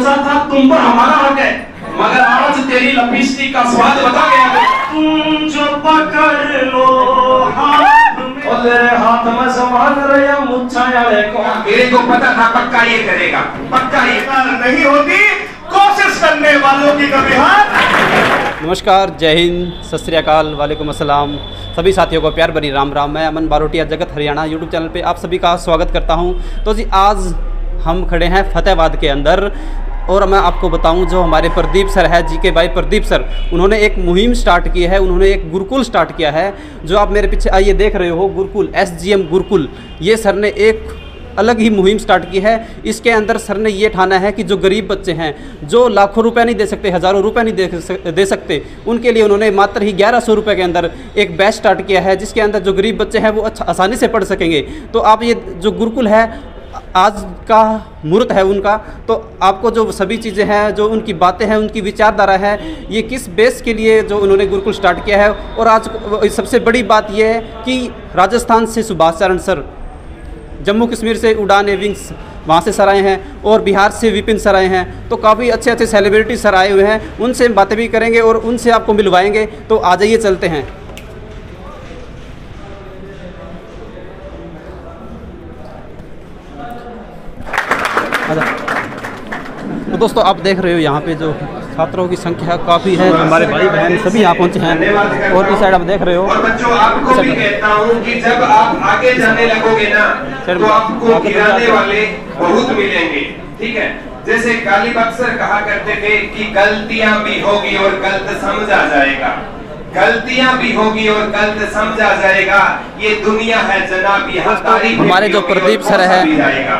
सोचा था तुम पर हमारा हक है, मगर आज तेरी लिपस्टिक का स्वाद बता गया। तुम जो पकड़ लो हाथ में, और तेरे हाथ में समान रहा मुच्छा यारे को। मेरे को पता था पक्का ये करेगा, पक्का ये नहीं होती कोशिश करने वालों की कभी हार। नमस्कार, जय हिंद, सत श्री अकाल, वालेकुम अस्सलाम। सभी साथियों को प्यार भरी राम राम। मैं अमन बारोटिया जगत हरियाणा यूट्यूब चैनल पे आप सभी का स्वागत करता हूं। तो जी आज हम खड़े हैं फतेहाबाद के अंदर, और मैं आपको बताऊं जो हमारे प्रदीप सर है, जी के भाई प्रदीप सर, उन्होंने एक मुहिम स्टार्ट की है। उन्होंने एक गुरुकुल स्टार्ट किया है, जो आप मेरे पीछे आइए देख रहे हो, गुरुकुल SGM गुरुकुल। ये सर ने एक अलग ही मुहिम स्टार्ट की है। इसके अंदर सर ने ये ठाना है कि जो गरीब बच्चे हैं, जो लाखों रुपए नहीं दे सकते, हज़ारों रुपए नहीं दे सकते, उनके लिए उन्होंने मात्र ही 1100 रुपये के अंदर एक बैच स्टार्ट किया है, जिसके अंदर जो गरीब बच्चे हैं वो अच्छा आसानी से पढ़ सकेंगे। तो आप ये जो गुरुकुल है, आज का मुहूर्त है उनका, तो आपको जो सभी चीज़ें हैं, जो उनकी बातें हैं, उनकी विचारधारा है, ये किस बेस के लिए जो उन्होंने गुरुकुल स्टार्ट किया है। और आज सबसे बड़ी बात यह है कि राजस्थान से सुभाष चरण सर, जम्मू कश्मीर से उड़ान विंग्स वहाँ से सर आए हैं, और बिहार से विपिन सर आए हैं। तो काफ़ी अच्छे अच्छे सेलिब्रिटी सर आए हुए हैं, उनसे बातें भी करेंगे और उनसे आपको मिलवाएंगे। तो आ जाइए, चलते हैं। तो दोस्तों आप देख रहे हो यहाँ पे जो छात्रों की संख्या काफ़ी है, हमारे भाई बहन सभी यहाँ पहुँचे हैं। और इस साइड आप देख रहे हो। और बच्चों आपको भी कहता हूँ कि जब आप आगे जाने लगोगे ना, तो आपको गिराने वाले बहुत मिलेंगे, ठीक है। जैसे गालिब अक्सर कहा करते थे कि गलतियां भी होगी और गलत समझा जाएगा, गलतियां भी होगी और गलत समझा जाएगा। ये दुनिया है जनाब, यहाँ तारीफ। हमारे जो प्रदीप सर है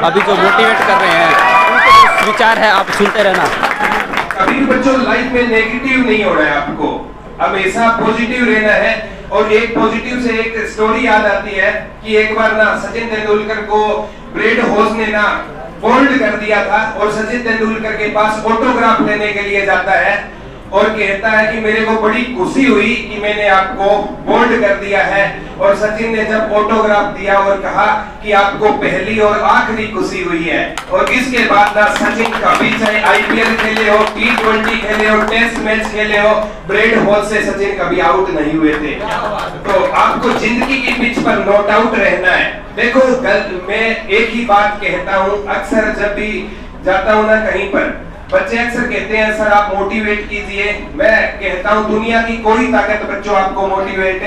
अभी जो मोटिवेट कर रहे हैं, उनके विचार है, आप सुनते रहना। कभी भी बच्चों लाइफ में नेगेटिव नहीं होना है, आपको हमेशा पॉजिटिव रहना है। और एक पॉजिटिव से एक स्टोरी याद आती है कि एक बार ना सचिन तेंदुलकर को ब्रेड होस ने ना बोल्ड कर दिया था, और सचिन तेंदुलकर के पास ऑटोग्राफ लेने के लिए जाता है और कहता है कि मेरे को बड़ी खुशी हुई कि मैंने आपको बोल्ड कर दिया है। और सचिन ने जब ऑटोग्राफ दिया और कहा कि आपको पहली और आखिरी खुशी हुई है। और इसके बाद ना सचिन कभी चाहे IPL खेले हो, T20 खेले हो, टेस्ट मैच खेले हो, ब्रेड हॉल से सचिन कभी आउट नहीं हुए थे। तो आपको जिंदगी की पिच पर नॉट आउट रहना है। देखो मैं एक ही बात कहता हूँ, अक्सर जब भी जाता हूँ ना कहीं पर, बच्चे अक्सर कहते हैं सर आप मोटिवेट कीजिए। मैं कहता हूं दुनिया की कोई ताकत बच्चों आपको मोटिवेट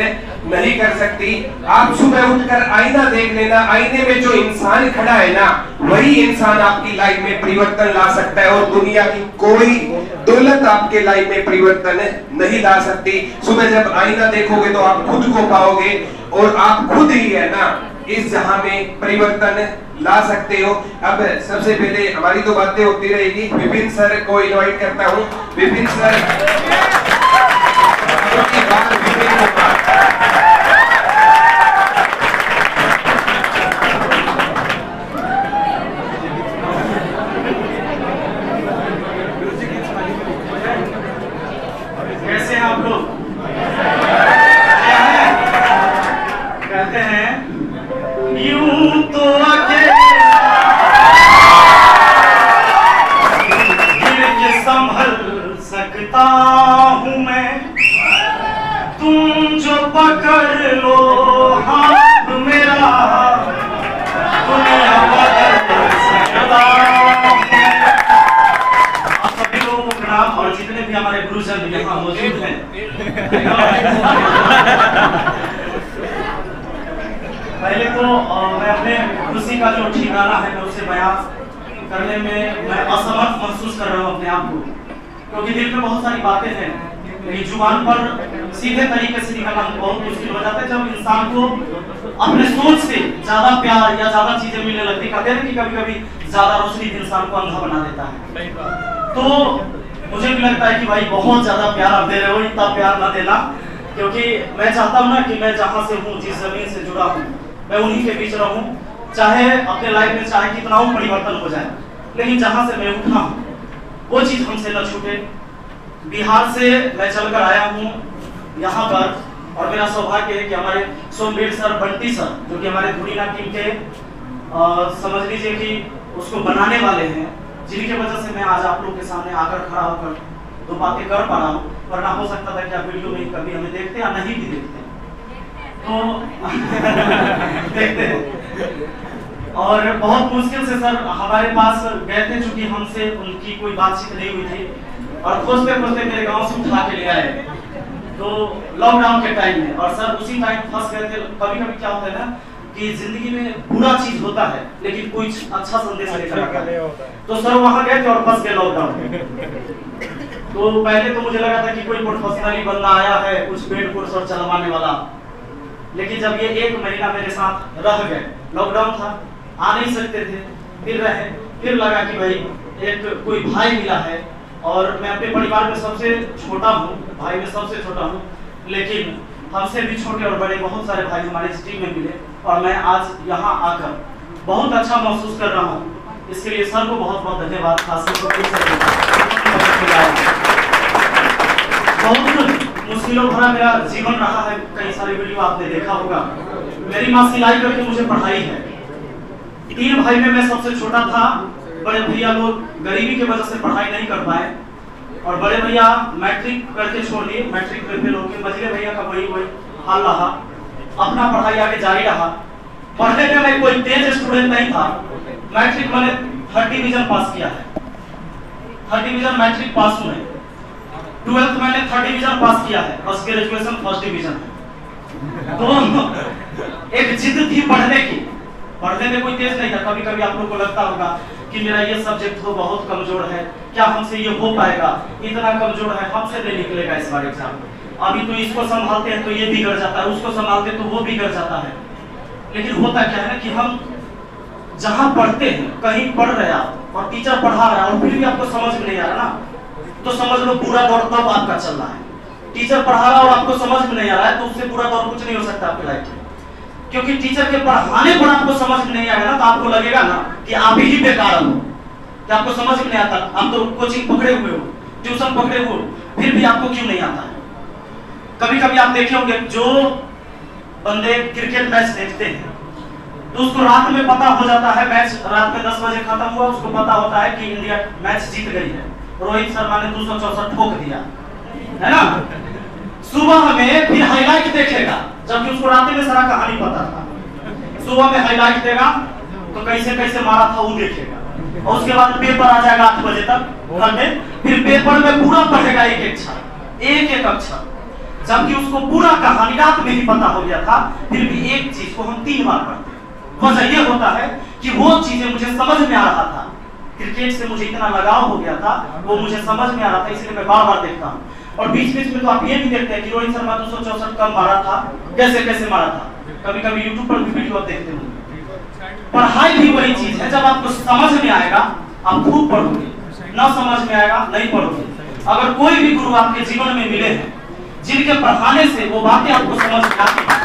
नहीं कर सकती। आप सुबह उठकर आईना देख लेना, आईने में जो इंसान खड़ा है ना, वही इंसान आपकी लाइफ में परिवर्तन ला सकता है, और दुनिया की कोई दौलत आपके लाइफ में परिवर्तन नहीं ला सकती। सुबह जब आईना देखोगे तो आप खुद को पाओगे, और आप खुद ही है ना इस जहां में परिवर्तन ला सकते हो। अब सबसे पहले हमारी तो बातें होती रहेगी, विपिन सर को इनवाइट करता हूं। विपिन सर कैसे हैं आप लोग? कहते हैं यूं तो संभल सकता हूँ मैं, तुम जो पकड़ लो हाथ मेरा, दुनिया बदल सकता हूँ। आप सभी लोगों को प्रणाम, और जितने भी हमारे गुरुजन यहाँ मौजूद हैं। पहले तो मैं अपने खुशी का जो ठिकाना है मैं उसे बयां करने में मैं असमर्थ महसूस कर रहा हूँ अपने आप को, क्योंकि दिल में बहुत सारी बातें हैं, लेकिन जुबान पर सीधे तरीके से निकलना बहुत मुश्किल हो जाता है। जब इंसान को अपने सोच से ज्यादा प्यार या ज्यादा चीजें मिलने लगती, कहते हैं कि कभी कभी ज्यादा रोशनी इंसान को अंधा बना देता है। तो मुझे भी लगता है कि भाई बहुत ज्यादा प्यार आप दे रहे हो, इतना प्यार ना देना, क्योंकि मैं चाहता हूँ ना कि मैं जहाँ से हूँ, जिस जमीन से जुड़ा हूँ, मैं उन्हीं के बीच रहूं, चाहे अपने लाइफ में चाहे कितना हो परिवर्तन हो जाए, लेकिन जहां से मैं उठा हूं वो चीज हमसे न छूटे। बिहार से मैं चलकर आया हूं यहाँ पर, और मेरा सौभाग्य है कि हमारे सोमवीर सर, बंटी सर, जो कि हमारे धुरीना टीम के समझ लीजिए कि उसको बनाने वाले हैं, जिनकी वजह से मैं आज आप लोग के सामने आकर खड़ा होकर दो बातें कर पा रहा हूँ, वरना हो सकता था कि आप वीडियो में कभी हमें देखते या नहीं भी देखते तो देखते हैं। और बहुत मुश्किल से सर हमारे पास गए थे, चूंकि हमसे उनकी कोई बातचीत नहीं हुई थी, और खोजते खोजते मेरे गांव से उठा के ले आए तो लॉकडाउन के टाइम में। और सर उसी टाइम फंस गए थे। कभी कभी क्या होता है ना कि जिंदगी में बुरा चीज होता है लेकिन कुछ अच्छा संदेश लेकर आता है, तो सर वहां गए थे और फंस गए लॉकडाउन में। तो पहले तो मुझे लगा था कि कोई प्रोफेशनली बंदा आया है कुछ पेड कोर्स और चलवाने वाला, लेकिन जब ये 1 महीना मेरे साथ रह गए, लॉकडाउन था, आ नहीं सकते थे, फिर रहे, फिर लगा कि भाई एक कोई भाई मिला है, और मैं अपने परिवार में सबसे छोटा हूँ, भाई में सबसे छोटा हूँ, लेकिन हमसे भी छोटे और बड़े बहुत सारे भाई हमारे इस टीम में मिले, और मैं आज यहाँ आकर बहुत अच्छा महसूस कर रहा हूँ। इसके लिए सर को बहुत बहुत धन्यवाद। बहुत मुश्किलों भरा मेरा जीवन रहा है, कई सारे वीडियो आपने देखा होगा। मेरी माँ सिलाई करके मुझे पढ़ाई है, 3 भाई में मैं सबसे छोटा था। बड़े भैया लोग गरीबी की वजह से पढ़ाई नहीं कर पाए, और बड़े भैया मैट्रिक करके छोड़ दिए, मैट्रिक में फेल हो गए। मझले भैया का वही हाल रहा, अपना पढ़ाई आगे जारी रहा। पढ़ने में मैं कोई तेज स्टूडेंट नहीं था। मैट्रिक मैंने 3rd डिवीजन पास किया है, 3rd डिवीजन मैट्रिक पास हुए। 12th मैंने 3rd डिवीजन पास किया है, बस ग्रेजुएशन 1st डिवीजन है। तो एक जिद थी पढ़ने की, पढ़ने में कोई तेज नहीं था। कभी कभी आप लोग को लगता होगा कि मेरा ये सब्जेक्ट तो बहुत कमजोर है, क्या हमसे ये हो पाएगा, इतना कमजोर है, हमसे नहीं निकलेगा इस बार एग्जाम। अभी तो इसको संभालते हैं तो ये बिगड़ जाता है, उसको संभालते तो वो बिगड़ जाता है। लेकिन होता क्या है ना कि हम जहाँ पढ़ते हैं, कहीं पढ़ रहे आप और टीचर पढ़ा रहा है और फिर भी आपको समझ में नहीं आ रहा ना, तो समझ लो पूरा दौर तब आपका चल रहा है। टीचर पढ़ा रहा और आपको समझ में नहीं आ रहा है तो उससे पूरा दौर कुछ नहीं हो सकता आपकी लाइफ में, क्योंकि टीचर के पढ़ाने पर आपको समझ में नहीं आएगा ना, तो आपको लगेगा ना कि आप ही बेकार हो, कि आपको समझ में नहीं आता। आप तो कोचिंग पकड़े हुए हो, ट्यूशन पकड़े हुए हो, फिर भी आपको क्यों नहीं आता है। कभी कभी आप देखे होंगे जो बंदे क्रिकेट मैच देखते हैं तो उसको रात में पता हो जाता है, मैच रात में 10 बजे खत्म हुआ, उसको पता होता है कि इंडिया मैच जीत गई है, रोहित शर्मा ने 264 ठोक दिया है ना। सुबह में फिर हाईलाइट देखेगा, जबकि उसको रात में सारा कहानी पता था। सुबह में हाईलाइट देगा तो कैसे कैसे मारा था वो देखेगा, और उसके बाद पेपर आ जाएगा 8 बजे तक घर में, फिर पेपर में पूरा पढ़ेगा एक एक अक्षर, जबकि उसको पूरा कहानी रात में ही पता हो गया था। फिर भी एक चीज को हम 3 बार पढ़ते हैं। वजह ये होता है कि वो चीजें मुझे समझ में आ रहा था, क्रिकेट से मुझे इतना लगाव हो गया था, वो मुझे समझ में आ रहा था, इसलिए मैं बार बार देखता हूँ। और बीच बीच में तो आप ये भी देखते हैं कि रोहित शर्मा 264 कब मारा था, कैसे कैसे मारा था। कभी कभी यूट्यूब पर भी वीडियो देखते होंगे। पढ़ाई भी वही चीज है, जब आपको समझ में आएगा आप खूब पढ़ोगे, ना समझ में आएगा नहीं पढ़ोगे। अगर कोई भी गुरु आपके जीवन में मिले हैं जिनके पढ़ाने से वो बातें आपको समझ में आती हैं,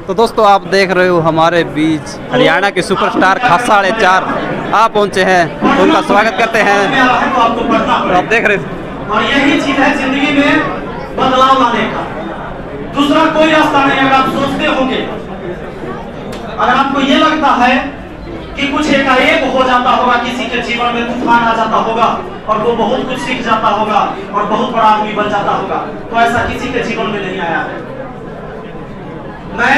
तो दोस्तों आप देख रहे हो हमारे बीच हरियाणा के सुपरस्टार खासाड़े 4 आप पहुंचे हैं, उनका स्वागत करते हैं। तो आप देख रहे हो, और यही चीज है जिंदगी में बदलाव लाने का, दूसरा कोई रास्ता नहीं। अगर आप सोचते होंगे, अगर आपको ये लगता है कि कुछ एकाएक हो जाता होगा, किसी के जीवन में तूफान आ जाता होगा और वो बहुत कुछ सीख जाता होगा और बहुत बड़ा आदमी बन जाता होगा, तो ऐसा किसी के जीवन में नहीं आया है। मैं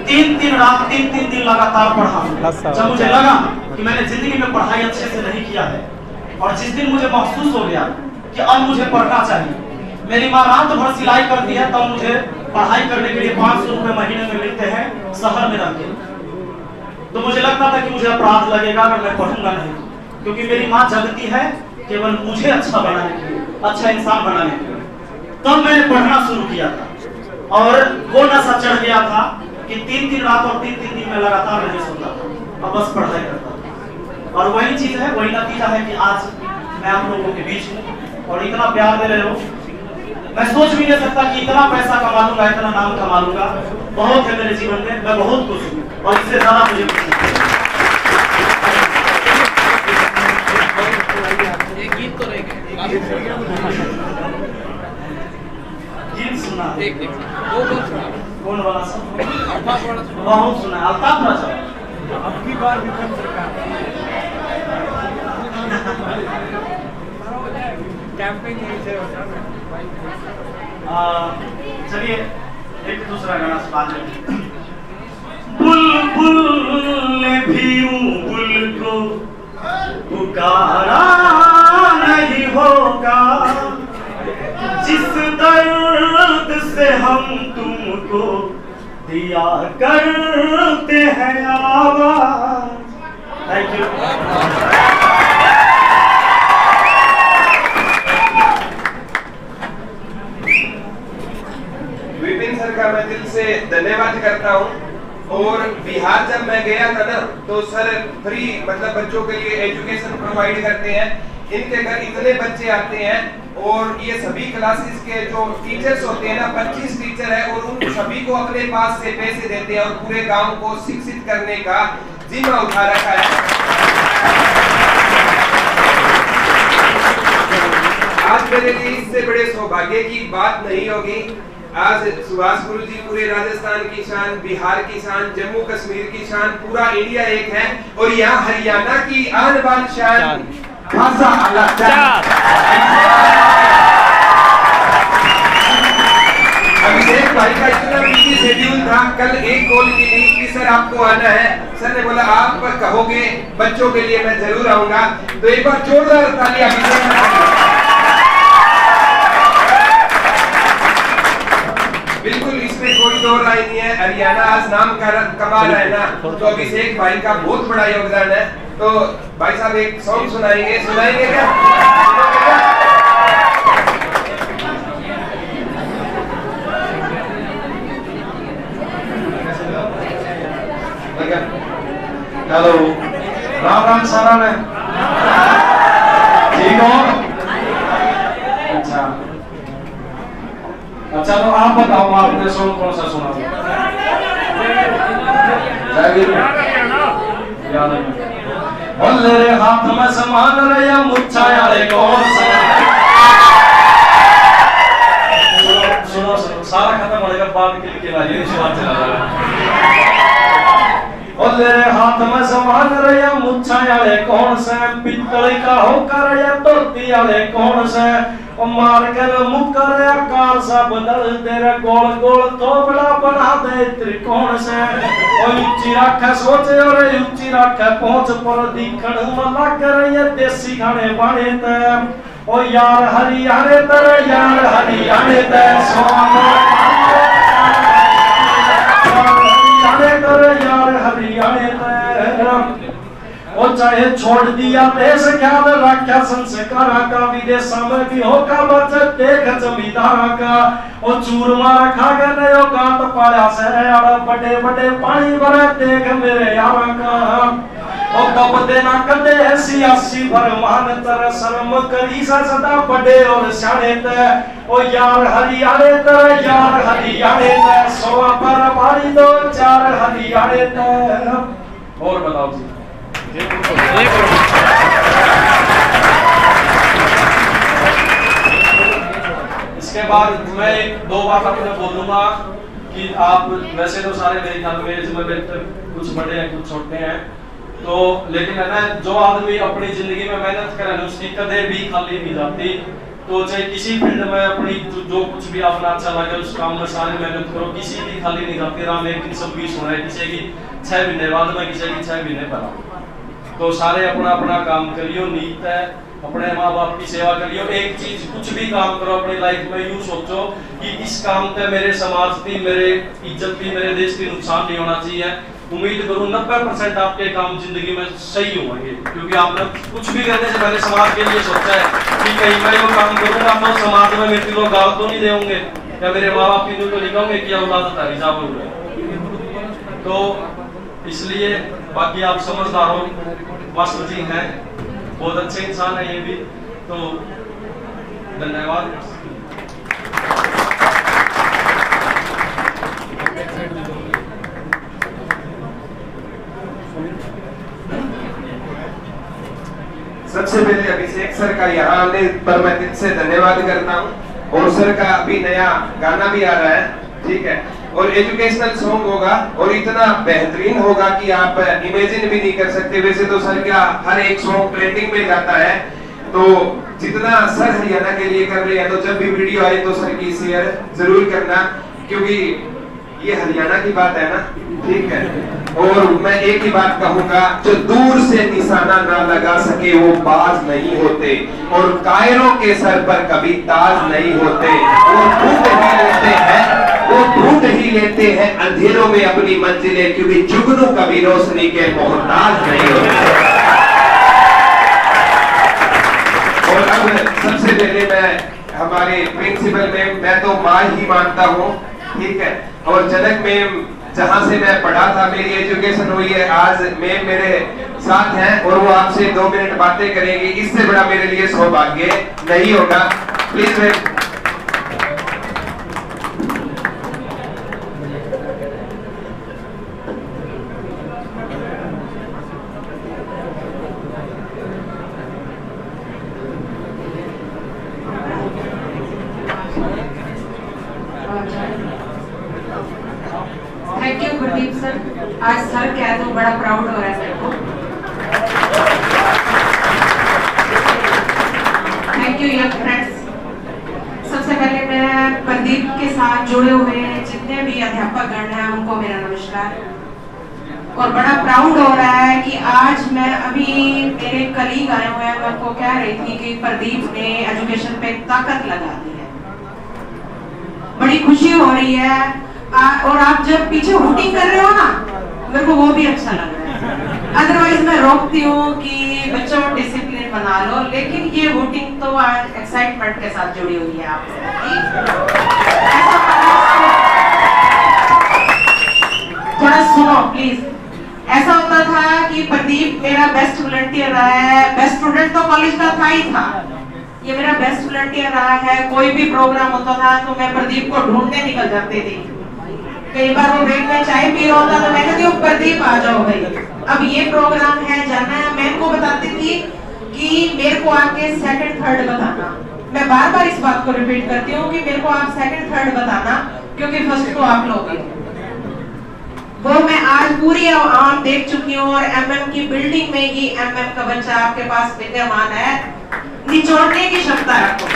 3 रात 3 दिन लगातार पढ़ा। जब मुझे लगा कि मैंने जिंदगी में पढ़ाई अच्छे से नहीं किया है, और जिस दिन मुझे महसूस हो गया कि अब मुझे पढ़ना चाहिए, मेरी माँ रात भर सिलाई करती है, तब मुझे पढ़ाई करने के लिए 500 रुपए महीने में मिलते हैं शहर में रह के। तो मुझे लगता था कि मुझे अपराध लगेगा अगर मैं पढ़ूंगा नहीं, क्योंकि मेरी माँ जगती है केवल मुझे अच्छा बनाने के लिए, अच्छा इंसान बनाने के लिए। तब मैंने पढ़ना शुरू किया था, और वो नशा चढ़ गया था कि 3 रात और 3 दिन में लगातार नहीं सोता था, और बस पढ़ाई करता था। और वही चीज है, वही नतीजा है कि आज मैं आप लोगों के बीच हूँ और इतना प्यार दे रहे हो। मैं सोच भी नहीं सकता कि इतना पैसा कमा लूंगा, इतना नाम कमा लूंगा। बहुत है मेरे जीवन में, मैं बहुत खुश हूँ, और इससे ज्यादा मुझे खुशी है। गीत तो रहेगा, गीत सुना कौन वाला सब बहुत सुना है अल्ताफ राजा अब की बार विपक्ष सरकार कैंपेन यही से होता है। चलिए एक दूसरा गाना सुना दें। बुलबुल ने भी बुल को पुकारा नहीं होगा, जिस दर्द से हम तुमको दिया करते हैं आवाज। Thank you. विपिन सर का मैं दिल से धन्यवाद करता हूँ। और बिहार जब मैं गया था ना तो सर फ्री मतलब बच्चों के लिए एजुकेशन प्रोवाइड करते हैं। इनके घर इतने बच्चे आते हैं और ये सभी क्लासेस के जो टीचर्स होते हैं ना 25 टीचर है और उन सभी को अपने पास से पैसे देते हैं और पूरे गांव को शिक्षित करने का जिम्मा उठा रखा है। आज मेरे लिए इससे बड़े सौभाग्य की बात नहीं होगी। आज सुभाष गुरु जी पूरे राजस्थान की शान, बिहार की शान, जम्मू कश्मीर की शान, पूरा इंडिया एक है और यहाँ हरियाणा की आन बान शान खासा आला अभिषेक भाई का इतना बिजी शेड्यूल था, कल एक कॉल की थी कि सर आपको आना है। सर ने बोला आप कहोगे बच्चों के लिए मैं जरूर आऊंगा। तो एक बार जोरदार ताली अभिषेक। बिल्कुल इसमें कोई दो राय नहीं है, हरियाणा आज नाम कमा रहा है ना, तो अभिषेक भाई का बहुत बड़ा योगदान है। तो भाई साहब एक सॉन्ग सुनाएंगे क्या? हेलो, राम राम सारा ने ठीक हो? अच्छा तो आप बताओ आपने सॉन्ग कौन सा सुना? मेरे हाथ में समान रहा मुच्छा यारे कौन सा? सुनो सारा खत्म होने के बाद के लिए बात चला रहा है। और मेरे हाथ में समान रहा मुच्छा यारे कौन से? पित्तल का होकर या तोती यारे कौन से? और मार कर मुकर आकार सा बदल तेरा गोल गोल थोबड़ा बना दे त्रिकोण से। और ऊंची रख सोचे और ऊंची रख पहुंच पर दिखण मला कर ये देसी खाने बने ते। और यार हरियाणे तेरे यार हरियाणे ते सोना यार हरियाणे ते। और चाहे छोड़ दिया देश ख्याल रखा संस्कार का, विदेश में भी होगा बचत देख जमींदार का। और चूरमा रखा गया नयो गात पाया से यार बड़े बड़े पानी भरे देख मेरे यार का। और कब देना कदे है सियासी फरमान तर शर्म करी सदा बड़े और शाने ते। और यार हरियाणे तेरे यार हरियाणे ते सोआ पर मारी दो चार हरियाणे ते। और बताओ जी इसके बाद मैं एक दो बात आपको बोलूंगा कि आप वैसे तो सारे मेरे ख्याल में इसमें कुछ बड़े हैं कुछ छोटे हैं, तो लेकिन है ना जो आदमी अपनी जिंदगी में मेहनत करे ना उसकी कदे भी खाली नहीं जाती। तो चाहे किसी फील्ड में अपनी जो कुछ भी अपना अच्छा लगे उस काम में सारी मेहनत करो, किसी की खाली नहीं जाती। राम एक दिन 26 होना है, किसी की 6 महीने बाद में, किसी की 6 महीने पहला। तो सारे अपना अपना काम करियो, नीत है अपने माँ बाप की सेवा करियो। एक चीज कुछ भी काम करो अपनी लाइफ में यूं सोचो कि इस काम पे मेरे समाज की, मेरे इज्जत की, मेरे देश की नुकसान नहीं होना चाहिए। उम्मीद करूं 90% आपके काम जिंदगी में सही होंगे, क्योंकि आपने कुछ भी करने से पहले समाज के लिए सोचा है कि कहीं मैं वो काम करूंगा तो समाज में मेरे लोग गाल तो नहीं देंगे या मेरे माँ बाप की तो लिखोगे कि औलाद था हिसाब हो गए। तो इसलिए बाकी आप समझदार हो, मास्टर जी हैं, बहुत अच्छे इंसान है ये भी। तो धन्यवाद। सबसे पहले अभिषेक सर का यहाँ आने पर मैं दिल से धन्यवाद करता हूँ। और सर का अभी नया गाना भी आ रहा है, ठीक है। और एजुकेशनल सॉन्ग होगा और इतना बेहतरीन होगा कि आप इमेजिन भी नहीं कर सकते। वैसे तो सर का हर एक सॉन्ग ट्रेंडिंग में जाता है, तो जितना सर हरियाणा के लिए कर रहे हैं, तो जब भी वीडियो आए तो सर की शेयर जरूर करना, क्योंकि ये हरियाणा की बात है ना, ठीक है। और मैं एक ही बात कहूंगा, जो दूर से निशाना ना लगा सके वो बाज नहीं होते, और कायरों के सर पर कभी ताज नहीं होते। वो ढूंढ ही लेते हैं, वो ढूंढ ही लेते हैं अंधेरों में अपनी मंजिलें, क्योंकि जुगनू कभी रोशनी के मोहताज नहीं होते। और अब सबसे पहले मैं हमारे प्रिंसिपल मैम, मैं तो माँ ही मानता हूँ, ठीक है। और जनक मैम जहाँ से मैं पढ़ा था, मेरी एजुकेशन हुई है, आज मैम मेरे साथ हैं और वो आपसे 2 मिनट बातें करेंगी। इससे बड़ा मेरे लिए सौभाग्य नहीं होगा। Please ma'am. Thank you Gurdeep sir. आज सर कह दो, बड़ा प्राउड हो रहा है मेरे को। Thank you young friends. सबसे पहले मैं प्रदीप के साथ जुड़े हुए जितने भी अध्यापक गण हैं उनको मेरा नमस्कार। और बड़ा प्राउड हो रहा है कि आज मैं अभी मेरे कलीग आए हुए हैं, मैं उनको कह रही थी कि प्रदीप ने एजुकेशन पे ताकत लगा दी है, बड़ी खुशी हो रही है। और आप जब पीछे हुटिंग कर रहे हो ना, मेरे को वो भी अच्छा लग रहा है। अदरवाइज मैं रोकती हूँ कि बच्चों डिसिप्लिन बना लो, लेकिन ये हुटिंग तो आज एक्साइटमेंट के साथ जुड़ी हुई है आप थोड़ा सुनो प्लीज। ऐसा होता था कि प्रदीप मेरा बेस्ट वॉलंटियर रहा है, बेस्ट स्टूडेंट तो कॉलेज का था ही था, ये मेरा बेस्ट वॉलंटियर रहा है। कोई भी प्रोग्राम होता था तो मैं प्रदीप को ढूंढने निकल जाती थी। कई बार वो ब्रेक में चाय पी रहा होता तो मैं कहती हूँ प्रदीप आ जाओ भाई, अब ये प्रोग्राम है, जाना है। मैं इनको बताती थी कि मेरे को आके सेकंड थर्ड बताना। मैं बार बार इस बात को रिपीट करती हूँ कि मेरे को आप सेकंड थर्ड बताना, क्योंकि फर्स्ट तो आप लोगे। वो मैं आज पूरी आम देख चुकी हूँ, और एमएम की बिल्डिंग में ही एमएम का बच्चा आपके पास विद्यमान है, निचोड़ने की क्षमता है आपको।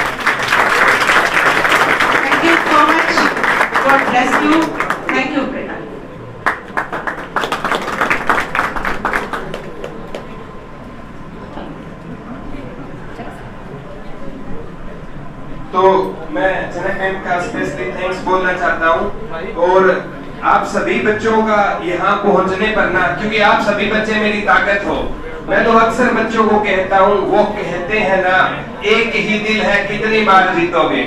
Thank you so much, God bless you. Thank you बेटा। तो मैं जनक मैम का स्पेशली थैंक्स बोलना चाहता हूँ, और आप सभी बच्चों का यहाँ पहुँचने पर ना, क्योंकि आप सभी बच्चे मेरी ताकत हो। मैं तो अक्सर बच्चों को कहता हूँ, वो कहते हैं ना, एक ही दिल है कितनी बार जीतोगे।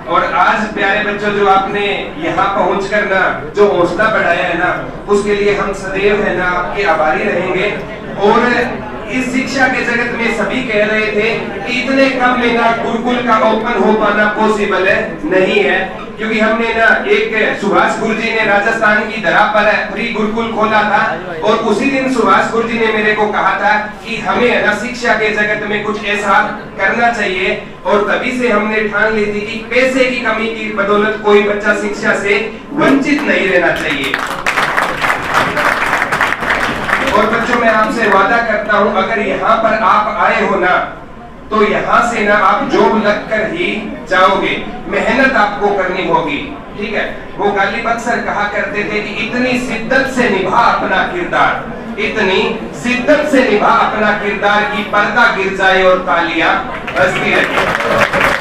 और आज प्यारे बच्चों, जो आपने यहाँ पहुँचकर ना जो हौसला बढ़ाया है ना, उसके लिए हम सदैव है ना आपके आभारी रहेंगे। और इस शिक्षा के जगत में सभी कह रहे थे कि इतने कम में ना गुरुकुल का ओपन हो पाना पॉसिबल है, नहीं है। क्योंकि हमने ना एक सुभाष गुरुजी ने राजस्थान की धरा पर फ्री गुरुकुल खोला था, और उसी दिन सुभाष गुरुजी ने मेरे को कहा था कि हमें ना शिक्षा के जगत में कुछ ऐसा करना चाहिए। और तभी से हमने ठान ली थी कि पैसे की कमी की बदौलत कोई बच्चा शिक्षा से वंचित नहीं रहना चाहिए। और बच्चों, मैं आपसे वादा करता हूं, अगर यहाँ पर आप आए हो ना, तो यहाँ से ना आप जॉब लगकर ही जाओगे। मेहनत आपको करनी होगी, ठीक है। वो गालिब अक्सर कहा करते थे कि इतनी शिद्दत से निभा अपना किरदार, इतनी शिद्दत से निभा अपना किरदार की पर्दा गिर जाए और तालियां बजती रहे।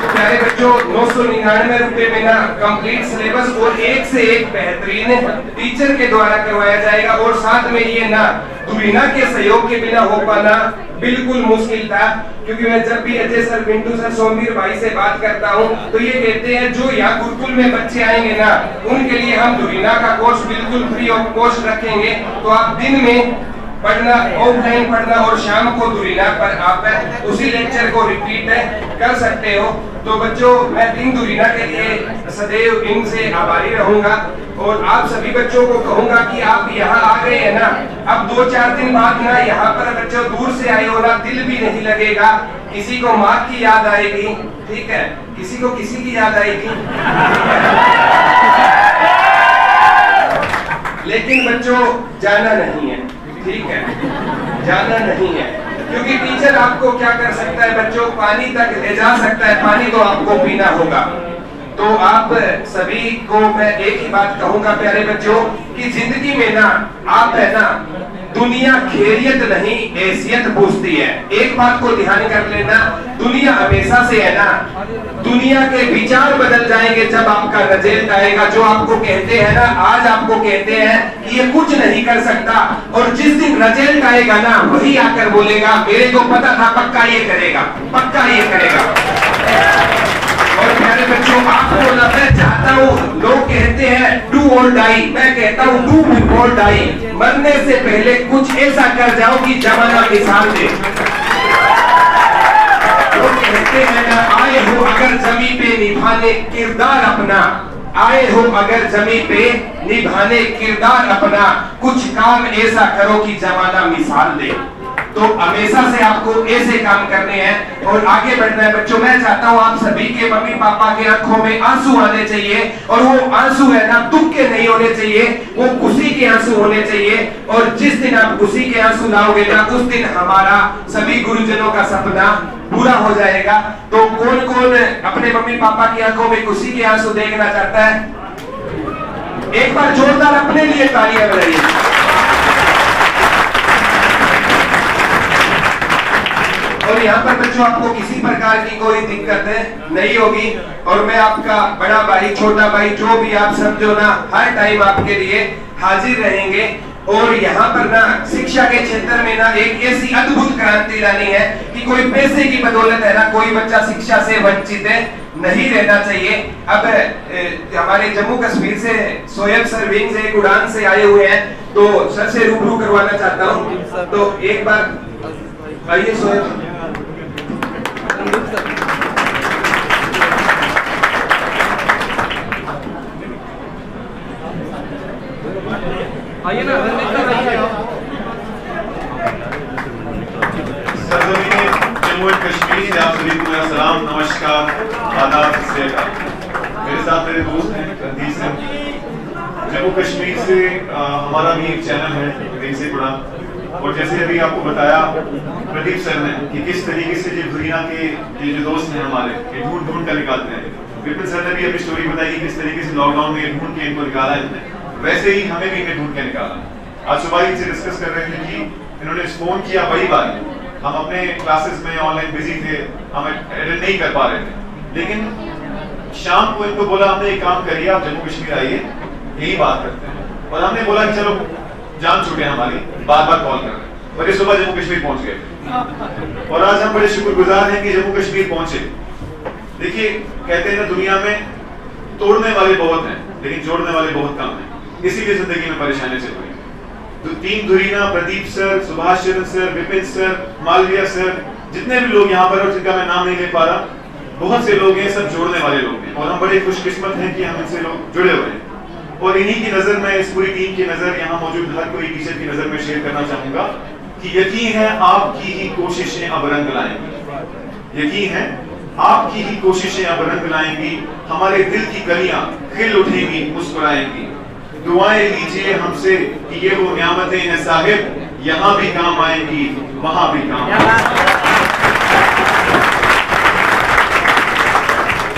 प्यारे बच्चों, 999 रुपए में ना कंप्लीट सिलेबस और एक से एक बेहतरीन टीचर के द्वारा करवाया जाएगा। और साथ में ये ना दुरीना के सहयोग के बिना हो पाना बिल्कुल मुश्किल था, क्योंकि मैं जब भी अजय सर, पिंटू सर, सोमवीर भाई से बात करता हूँ तो ये कहते हैं जो यहाँ गुरुकुल में बच्चे आएंगे ना, उनके लिए हम दुरीना का कोर्स बिल्कुल फ्री ऑफ कॉस्ट रखेंगे। तो आप दिन में पढ़ना, ऑफलाइन पढ़ना, और शाम को दुरीना पर आप उसी लेक्चर को रिपीट कर सकते हो। तो बच्चों, मैं दिन दुरीना के लिए सदैव इनसे आभारी रहूंगा। और आप सभी बच्चों को कहूंगा कि आप यहाँ आ गए हैं ना, अब 2-4 दिन बाद ना यहाँ पर बच्चों दूर से आए हो ना, दिल भी नहीं लगेगा किसी को माँ की याद आएगी, ठीक है, किसी को किसी की याद आएगी, लेकिन बच्चों जाना नहीं है, ठीक है, जाना नहीं है, क्योंकि टीचर आपको क्या कर सकता है बच्चों, पानी तक ले जा सकता है, पानी तो आपको पीना होगा। तो आप सभी को मैं एक ही बात कहूंगा प्यारे बच्चों, कि जिंदगी में ना आप है ना, दुनिया खैरियत नहीं हैसियत पूछती है। एक बात को ध्यान कर लेना, दुनिया हमेशा से है ना, दुनिया के विचार बदल जाएंगे जब आपका रिजल्ट आएगा। जो आपको कहते हैं ना, आज आपको कहते हैं कि ये कुछ नहीं कर सकता, और जिस दिन रिजल्ट आएगा ना, वही आकर बोलेगा मेरे को पता था पक्का ये करेगा, पक्का ये करेगा। और प्यारे बच्चों, आपको ना मैं चाहता हूँ, लोग कहते हैं डू और डाई, मैं कहता हूँ डू बिफोर डाई। मरने से पहले कुछ ऐसा कर जाओ कि जमाना मिसाल दे। लोग कहते हैं ना, आए हो अगर जमी पे निभाने किरदार अपना, आए हो अगर जमी पे निभाने किरदार अपना, कुछ काम ऐसा करो कि जमाना मिसाल दे। तो हमेशा से आपको ऐसे काम करने हैं और आगे बढ़ना है बच्चों। मैं चाहता हूँ आप सभी के मम्मी पापा के आंखों में आंसू आने चाहिए, और वो आंसू है ना दुख के नहीं होने चाहिए, वो खुशी के आंसू होने चाहिए। और जिस दिन आप खुशी के आंसू लाओगे ना, उस दिन हमारा सभी गुरुजनों का सपना पूरा हो जाएगा। तो कौन कौन अपने मम्मी पापा की आंखों में खुशी के आंसू देखना चाहता है? एक बार जोरदार अपने लिए तालियां बजाइए। और यहाँ पर बच्चों आपको किसी प्रकार की कोई दिक्कत नहीं होगी, और मैं आपका बड़ा भाई छोटा भाई जो भी आप समझो ना, हर टाइम आपके लिए हाजिर रहेंगे। और यहाँ पर ना शिक्षा के क्षेत्र में ना एक ऐसी अद्भुत क्रांति लानी है कि कोई पैसे की बदौलत है ना, कोई बच्चा शिक्षा से वंचित नहीं रहना चाहिए। अब हमारे जम्मू कश्मीर से सोएब सर विंग से एक उड़ान से आए हुए हैं, तो सर से रूबरू करवाना चाहता हूँ। तो एक बार आइए सोएब। आइए ना, सरजमीन जम्मू एंड कश्मीर से आप सभी को मेरा सलाम, नमस्कार, आदाब, सत्याकाल। मेरे साथ मेरे दोस्त हैं रणदीप सिंह। जम्मू कश्मीर से हमारा भी एक चैनल है दिन से बड़ा, और जैसे अभी आपको बताया प्रदीप सर ने कि किस तरीके से जो दुनिया के ये जो दोस्त हैं हमारे, ये ढूंढ ढूंढ कर निकालते हैं। विपिन सर ने भी अपनी स्टोरी बताई कि किस तरीके से लॉकडाउन में ढूंढ के इनको निकाला है, वैसे ही हमें भी इन्हें ढूंढ के निकाला। आज सुबह इनसे डिस्कस कर रहे थे कि इन्होंने फोन किया, वही बात, हम अपने क्लासेस में ऑनलाइन बिजी थे, हम अटेंड नहीं कर पा रहे थे, लेकिन शाम को इनको बोला हमने एक काम करिए, आप जम्मू कश्मीर आइए, यही बात करते हैं। और हमने बोला कि चलो जान छूटे हमारी, बार बार कॉल कर रहे हैं, और ये सुबह जम्मू कश्मीर पहुंच गए। और आज हम बड़े शुक्रगुजार हैं कि जम्मू कश्मीर पहुंचे। देखिए कहते हैं ना, दुनिया में तोड़ने वाले बहुत हैं लेकिन जोड़ने वाले बहुत कम हैं, इसीलिए जिंदगी में परेशानी चल रही है। तो टीम धुरीना, Pradeep sir, Subhash Chandra sir, Vipin sir, Malviya sir, जितने भी लोग यहाँ पर और जिनका मैं नाम नहीं ले पा रहा, बहुत से लोग हैं, सब जोड़ने वाले लोग हैं, और हम बड़े खुशकिस्मत हैं कि हम इनसे लोग जुड़े हुए हैं। और इन्हीं की नजर में, इस पूरी टीम की नजर, यहाँ मौजूद हर कोई टीचर की नजर में शेयर करना चाहूंगा कि यकीन है आपकी ही कोशिशें अब रंग लाएंगी, यकीन है आपकी ही कोशिशें अब रंग लाएंगी, हमारे दिल की कलियां खिल उठेंगी, मुस्कुराएंगी। दुआएं लीजिए हमसे कि ये वो नियामतें हैं साहिब, यहाँ भी काम आएंगी, वहां भी काम आएंगी।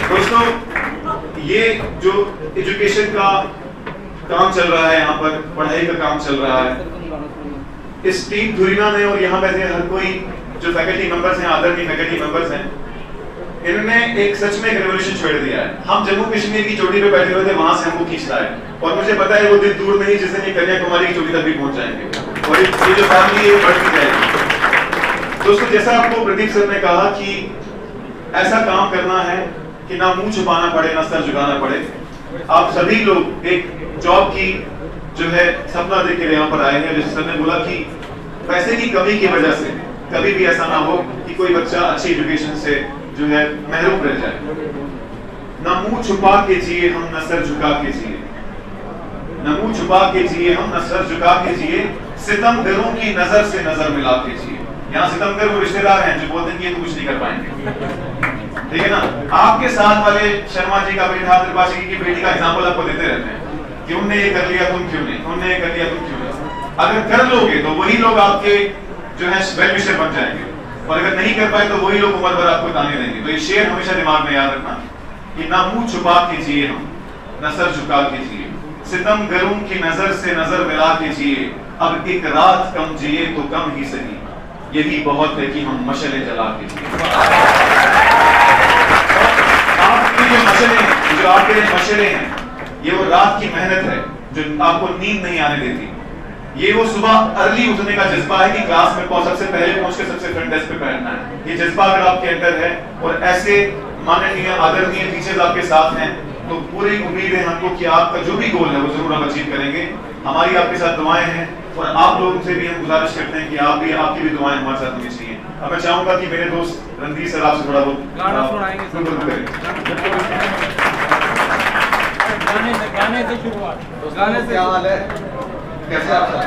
दोस्तों, ये जो एजुकेशन का काम चल रहा है, यहाँ पर पढ़ाई का काम चल रहा है, इस टीम धुरीना ने और यहाँ बैठे हर कोई जो फैकल्टी मेंबर्स हैं, आदरणीय फैकल्टी मेंबर्स हैं, इन्होंने एक सच में एक रेवोल्यूशन छेड़ दिया है। हम जम्मू कश्मीर की चोटी पे बैठे हुए थे, वहां से हमको खींचता है, और मुझे पता है वो दिन दूर नहीं जिस दिन ये कन्याकुमारी की चोटी तक भी पहुंच जाएंगे, और ये जो फैमिली है बढ़ती जाएगी। दोस्तों, जैसा आपको प्रदीप सर ने कहा कि ऐसा काम करना है कि ना मुंह छुपाना पड़े, ना सर झुकाना पड़े। आप सभी लोग एक जॉब की जो है सपना देख के यहाँ पर आए हैं। जैसे सर ने बोला कि पैसे की कमी की वजह से कभी भी ऐसा ना हो कि कोई बच्चा अच्छी एजुकेशन से जो है महरूम रह जाए। न मुंह छुपा के जिए हम, न सर झुका के जिए, न मुंह छुपा के जिए हम, न सर झुका के जिए, सितमगरों की नजर से नजर मिला के जिए। यहाँ सितमगर वो रिश्तेदार हैं जो बोलते हैं कि ये तो कुछ नहीं कर पाएंगे, ठीक है ना। आपके साथ वाले शर्मा जी का बेटा, त्रिपाठी की बेटी का एग्जाम्पल आपको देते रहते हैं कि उनने ये कर लिया तुम क्यों नहीं, उनने ये कर लिया तुम क्यों नहीं। अगर कर लोगे तो वही लोग आपके जो है वेल विशर बन जाएंगे, और अगर नहीं कर पाए तो वही लोग उम्र भर आपको ताने देंगे। तो ये शेर हमेशा दिमाग में याद रखना कि ना मुंह छुपा के जिए हम, न सर झुका के जिए, सितम गरों की नजर से नजर मिला के जिए, अब एक रात कम जिए तो कम ही सही, यही बहुत है कि हम मशले जला के जिए। आपके लिए मशले हैं, जो आपके लिए मशले हैं, ये वो रात की मेहनत है जो आपको नींद नहीं आने देती। ये वो सुबह अर्ली उठने का जज्बा है कि क्लास में सबसे पहले पहुंच के सबसे फ्रंट डेस्क पे बैठना है। ये जज्बा अगर आपके अंदर है और ऐसे माननीय आदरणीय टीचर्स आपके साथ हैं, तो पूरी उम्मीद है हमको कि आपका जो भी गोल है वो जरूर हम अचीव करेंगे। हमारी आपके साथ दुआएं हैं और आप लोगों से भी हम गुजारिश करते हैं कि आपकी भी दुआएं हमारे साथ होनी चाहिए। अब मैं चाहूंगा कि मेरे दोस्त रणधीर सर आपसे थोड़ा बहुत गाना सुनाएंगे। गाने से शुरुआत। गाने से क्या हाल है, कैसे आप सब?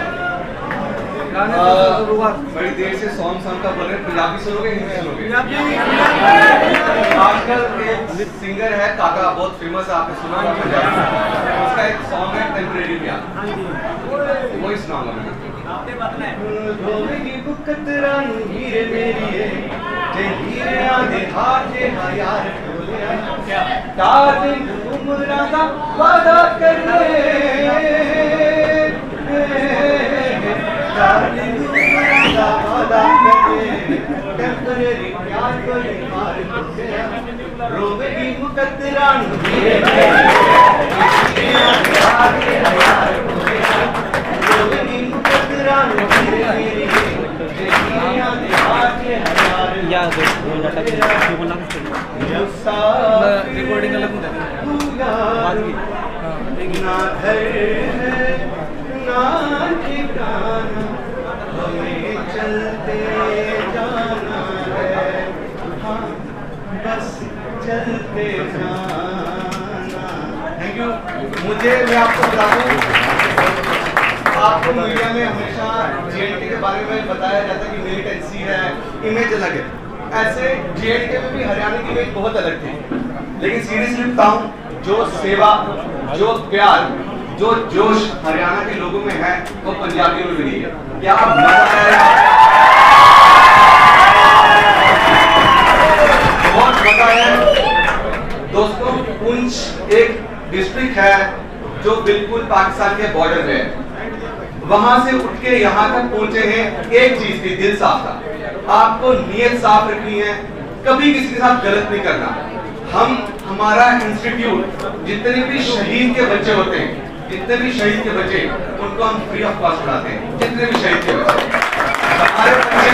गाने से शुरुआत। बड़ी देर से सॉन्ग का बोल रहे, पंजाबी सुनोगे हिंदी सुनोगे? आजकल एक सिंगर है काका, बहुत फेमस है, आपने सुना होगा पंजाबी, उसका एक सॉन्ग है टेम्परेरी प्यार, वही सुनाऊंगा मैं। वादा कर रोवेगी मुकद्दरान रिकॉर्डिंग अलग ना घर है ना ठिकाना, हमें चलते जाना है, हाँ बस चलते जाना। Thank you. मुझे मैं आपको बता दूं, आपको मीडिया में हमेशा जेएनके के बारे में बताया जाता है कि मिलिटेंसी है, इमेज अलग है। ऐसे जेएनके में भी हरियाणा की इमेज बहुत अलग थी, लेकिन सीरियसली बताऊं, जो सेवा, जो प्यार, जो जोश हरियाणा के लोगों में है वो पंजाबियों में भी नहीं है। क्या मजा आया, बहुत मजा आया दोस्तों। पुंछ एक डिस्ट्रिक्ट है जो बिल्कुल पाकिस्तान के बॉर्डर पे है, वहां से उठ के यहाँ तक पहुंचे हैं, एक चीज थी, दिल साफ था। आपको नीयत साफ रखनी है, कभी किसी के साथ गलत नहीं करना। हमारा इंस्टीट्यूट जितने भी शहीद के बच्चे होते हैं, जितने भी शहीद के बच्चे, उनको हम फ्री ऑफ कॉस्ट पढ़ाते हैं। जितने भी शहीद के बच्चे, हमारे बच्चे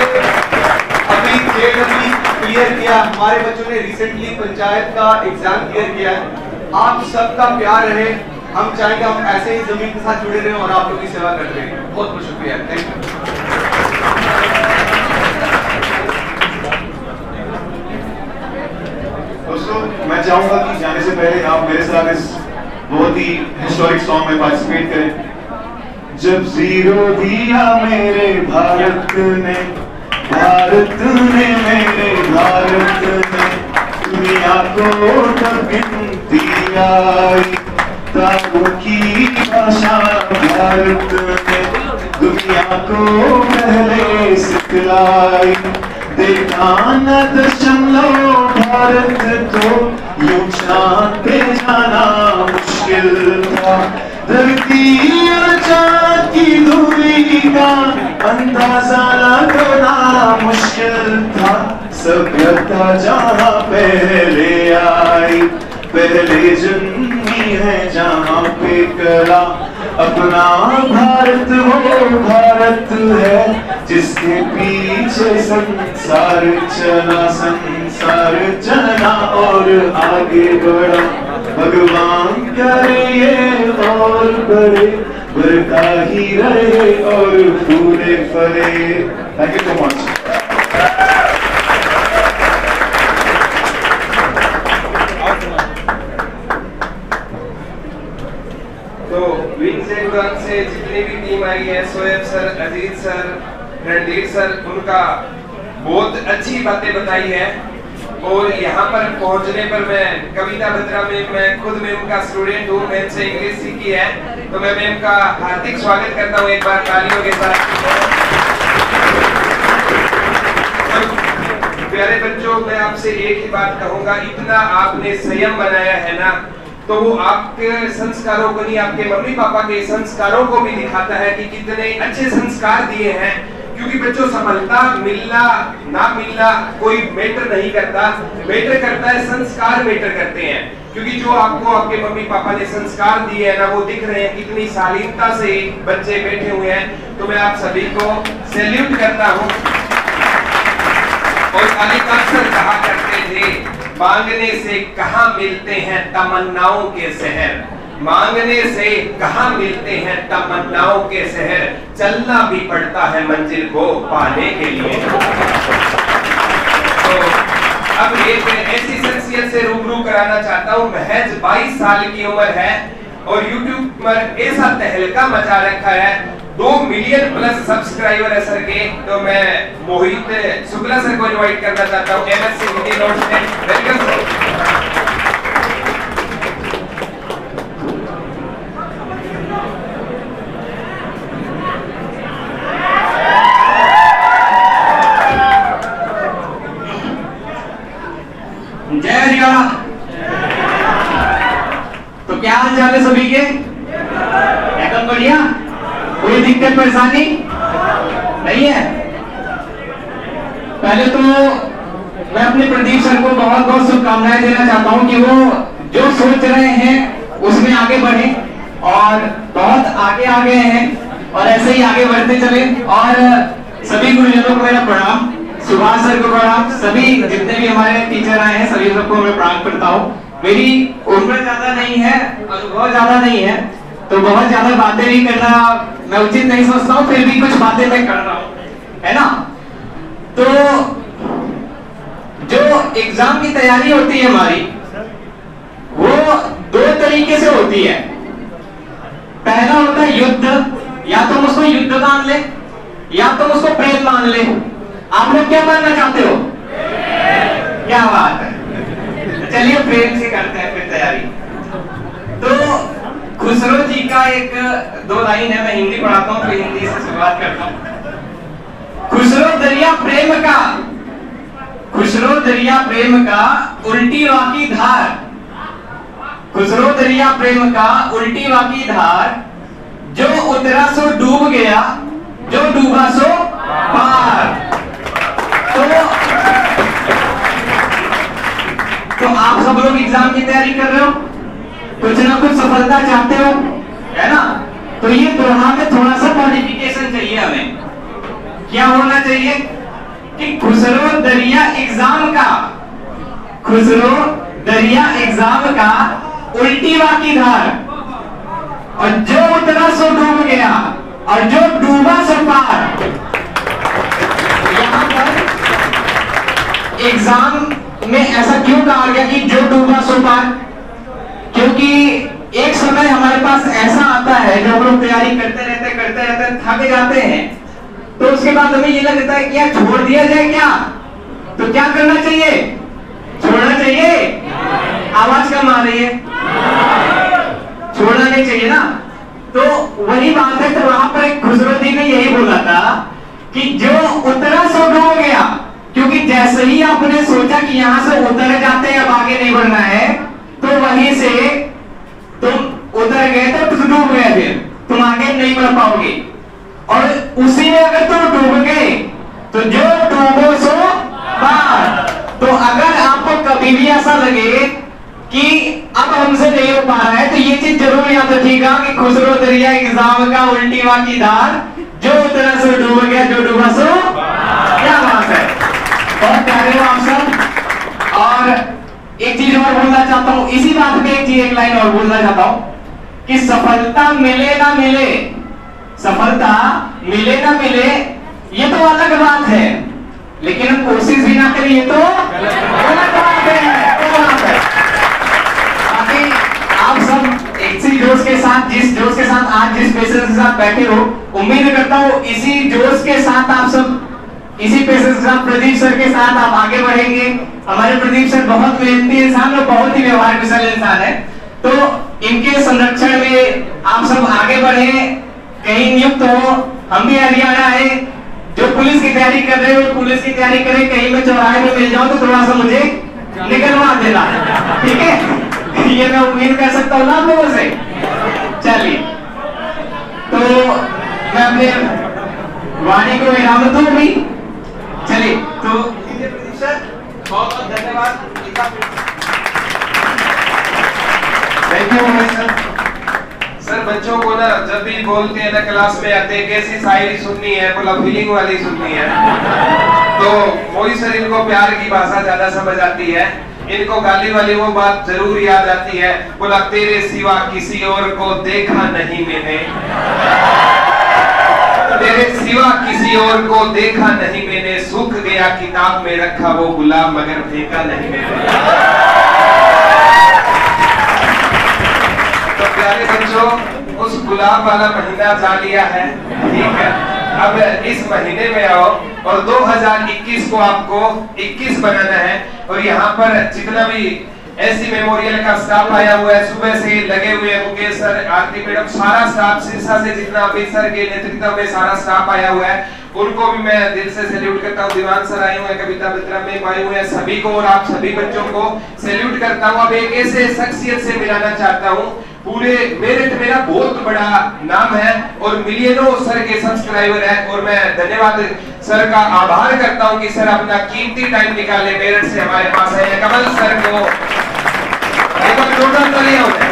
अभी जेईई क्लियर किया, हमारे बच्चों ने रिसेंटली पंचायत का एग्जाम क्लियर किया है। आप सबका प्यार रहे, हम चाहेंगे हम ऐसे ही जमीन के साथ जुड़े रहें और आप लोगों की सेवा करते रहें। बहुत बहुत शुक्रिया, थैंक यू। दोस्तों मैं चाहूंगा कि जाने से पहले आप मेरे साथ इस बहुत ही हिस्टोरिक सॉन्ग में पार्टिसिपेट करें। जब जीरो दिया मेरे भारत ने, भारत ने मेरे भारत ने, दुनिया को तब गिनती आई, ताबू की भाषा भारत ने दुनिया को पहले सिखलाई। देखा न दशमलव भारत तो यूं चांद पे जाना मुश्किल था, धरती और चांद की दूरी का अंदाजा लगाना मुश्किल था। सभ्यता जहाँ पहले आई, पहले जन्मी है जहाँ पे कला, अपना भारत वो भारत है जिसके पीछे संसार चला, संसार चला और आगे बढ़ा। भगवान करे ये और बड़े, बढ़ता ही रहे और फूले फले। Thank you so much. तो विंग्स एंड गन्स से जितनी भी टीम आई है, Shoaib sir, Ajit sir, Randhir sir, उनका बहुत अच्छी बातें बताई है। और यहाँ पर पहुँचने पर मैं कविता बत्रा में मैं खुद मैम का स्टूडेंट हूँ, मैम से इंग्लिश सीखी है, तो मैं मैम का हार्दिक स्वागत करता हूँ एक बार तालियों के साथ। प्यारे बच्चों, मैं आपसे एक ही बात कहूँगा, इतना आपने संयम बनाया है ना, तो वो आपके संस्कारों को नहीं, आपके मम्मी पापा के संस्कारों को भी दिखाता है कि कितने अच्छे संस्कार दिए हैं। क्योंकि बच्चों, सफलता मिलना ना मिलना कोई मैटर नहीं करता, मैटर करता है संस्कार मैटर करते हैं। क्योंकि जो आपको आपके मम्मी पापा ने संस्कार दिए हैं ना, वो दिख रहे हैं, कितनी शालीनता से बच्चे बैठे हुए हैं। तो मैं आप सभी को सैल्यूट करता हूँ। और कालिदास सर कहा करते थे, मांगने से कहाँ मिलते हैं तमन्नाओं के शहर, मांगने से कहाँ मिलते हैं तमन्नाओं के शहर, चलना भी पड़ता है मंजिल को पाने के लिए। तो अब एक ऐसी शख्सियत से रूबरू कराना चाहता हूँ, महज 22 साल की उम्र है और YouTube पर ऐसा तहलका मचा रखा है, 2 मिलियन प्लस सब्सक्राइबर है सर के। तो मैं मोहित शुक्ला सर को इनवाइट करना चाहता हूँ, MSc हिंदी नोट्स में। Welcome sir. जय हरियाणा। तो क्या हाल चाल है सभी के? एकदम बढ़िया, कोई दिक्कत परेशानी नहीं है? पहले तो मैं अपने प्रदीप सर को बहुत बहुत शुभकामनाएं देना चाहता हूं कि वो जो सोच रहे हैं उसमें आगे बढ़े और बहुत आगे आ गए हैं और ऐसे ही आगे बढ़ते चले। और सभी गुरुजनों को मेरा प्रणाम, सुभाष सर को प्रणाम, सभी जितने भी हमारे टीचर आए हैं सभी सबको मैं प्रणाम करता हूँ। मेरी उम्र ज्यादा नहीं है, अनुभव ज्यादा नहीं है, तो बहुत ज्यादा बातें भी करना मैं उचित नहीं समझता हूँ, फिर भी कुछ बातें मैं कर रहा हूँ, है ना। तो जो एग्जाम की तैयारी होती है हमारी, वो 2 तरीके से होती है। पहला होता है युद्ध, या तुम उसको युद्ध मान ले या तुम उसको प्रेम मान ले। आप लोग क्या मानना चाहते हो? क्या बात है, चलिए प्रेम से करते हैं फिर तैयारी। तो खुसरो जी का एक 2 लाइन है, मैं हिंदी पढ़ाता हूँ तो हिंदी से शुरुआत करता हूँ। खुसरो दरिया प्रेम का, खुसरो दरिया प्रेम का उल्टी वाकी धार, खुसरो दरिया प्रेम का उल्टी वाकी धार, जो उतरा सो डूब गया, जो डूबा सो पार। तो आप सब लोग एग्जाम की तैयारी कर रहे हो, कुछ ना कुछ सफलता चाहते हो, है ना। तो ये दोहा में थोड़ा सा मॉडिफिकेशन चाहिए हमें। क्या होना चाहिए कि खुसरो दरिया एग्जाम का, खुसरो दरिया एग्जाम का उल्टी वाकी धार, और जो उतरा सो डूब गया और जो डूबा सो पार। यहाँ पर एग्जाम में ऐसा क्यों कहा गया कि जो डूबा सो पार? क्योंकि एक समय हमारे पास ऐसा आता है जब हम लोग तैयारी करते रहते थक जाते हैं, तो उसके बाद हमें ये लगता है कि यार छोड़ दिया जाए क्या? तो क्या करना चाहिए? छोड़ना चाहिए? आवाज कम आ रही है, छोड़ना नहीं चाहिए ना। तो वही बात है। तो वहां पर एक खुसरो जी ने यही बोला था कि जो उतरा सो डूब गया, क्योंकि जैसे ही आपने सोचा कि यहां से उतर जाते हैं, अब आगे नहीं बढ़ना है, तो वहीं से तुम उतर गए तो तुम डूब गए, फिर तुम आगे नहीं बढ़ पाओगे। और उसी में अगर तुम डूब गए तो जो डूबो सो पार। तो अगर आपको कभी भी ऐसा लगे कि अब हमसे नहीं हो पा रहा है, तो ये चीज जरूर याद रखिएगा कि खुसरो दरिया एग्जाम का उल्टी वाकी धार, जो उतरा सो डूब गया, जो डूबा सो। क्या बात है, बहुत प्यारे हो आप सब। और एक चीज और बोलना चाहता हूँ इसी बात पे, एक लाइन और बोलना चाहता हूँ कि सफलता मिले ना मिले, सफलता मिले ना मिले ये तो अलग बात है, लेकिन हम कोशिश भी ना करिए तो गलत बात है। बाकी आप सब इसी जोश के साथ, जिस जोश के साथ आज जिस पेशेंस के साथ बैठे हो, उम्मीद करता हूँ इसी जोश के साथ आप सब इसी पेशेंस के साथ प्रदीप सर के साथ आप आगे बढ़ेंगे। हमारे प्रदीप सर बहुत मेहनती इंसान और बहुत ही व्यवहार कुशल इंसान है, तो इनके संरक्षण में आप सब आगे बढ़े, कहीं नियुक्त हो। हम भी हरियाणा है, जो पुलिस की तैयारी कर रहे हो पुलिस की तैयारी करें, कहीं मैं चौराहे में मिल जाऊं तो थोड़ा सा मुझे निकलवा देना, ठीक है? ये मैं उम्मीद कर सकता हूँ ना आप लोगों से। चलिए, तो मैं अपने वाणी को विराम दूं भी। चलिए, तो बहुत बहुत धन्यवाद। Thank you sir. सर बच्चों को ना जब भी बोलते हैं ना क्लास में आते हैं कैसी शायरी सुननी है, बोला फीलिंग वाली सुननी है, तो मोहित सर इनको प्यार की भाषा ज्यादा समझ आती है, इनको गाली वाली वो बात जरूर याद आती है, बोला तेरे सिवा किसी और को देखा नहीं मैंने, तेरे सिवा किसी और को देखा नहीं मैंने, सूख गया किताब में रखा वो गुलाब मगर फेंका नहीं मैंने। तो प्यारे बच्चों, उस गुलाब वाला महीना जा लिया है, ठीक है? अब इस महीने में आओ और 2021 को आपको 21 बनाना है। और यहाँ पर जितना भी एससी मेमोरियल का स्टाफ आया हुआ है, सुबह से लगे हुए हैं, मुकेश सर, आरती मैडम, सारा स्टाफ सिरसा से जितना अमित सर के नेतृत्व में सारा स्टाफ आया हुआ है, उनको भी मैं दिल से सैल्यूट करता हूँ। दीवान सर आए हुए हैं, कविता मित्रा में आए हुए हैं, सभी को और आप सभी बच्चों को सैल्यूट करता हूँ। अब एक ऐसे शख्सियत से मिलाना चाहता हूँ, पूरे मेरठ मेरा बहुत बड़ा नाम है और मिलियनों सर के सब्सक्राइबर है, और मैं धन्यवाद सर का आभार करता हूं कि सर अपना कीमती टाइम निकाले मेरठ से हमारे पास आए। कमल सर को एक बार जोरदार तालियां हो जाए।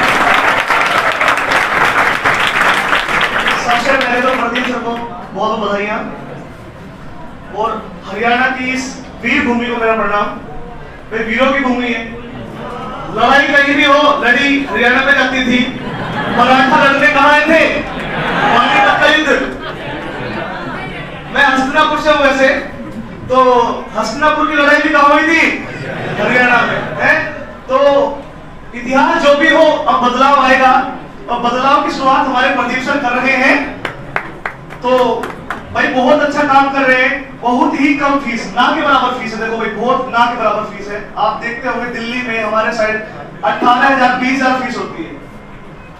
सबसे पहले तो प्रदीप सर को बहुत बधाइयां, और हरियाणा की इस वीर भूमि को मेरा प्रणाम। वे वीरों की भूमि है, लड़ाई कहीं भी हो लड़ी हरियाणा में जाती थी। मराठा लड़ने कहाँ आए थे? पानीपत का युद्ध। मैं हस्तिनापुर से हूँ वैसे, तो हस्तिनापुर की लड़ाई भी कहाँ हुई थी? हरियाणा में है। तो इतिहास जो भी हो, अब बदलाव आएगा, और बदलाव की शुरुआत हमारे प्रदीप सर कर रहे हैं। तो भाई बहुत अच्छा काम कर रहे हैं, बहुत ही कम फीस, ना के बराबर फीस है। देखो भाई, बहुत ना के बराबर फीस है। आप देखते होंगे दिल्ली में हमारे साइड 18,000 20,000 फीस होती है,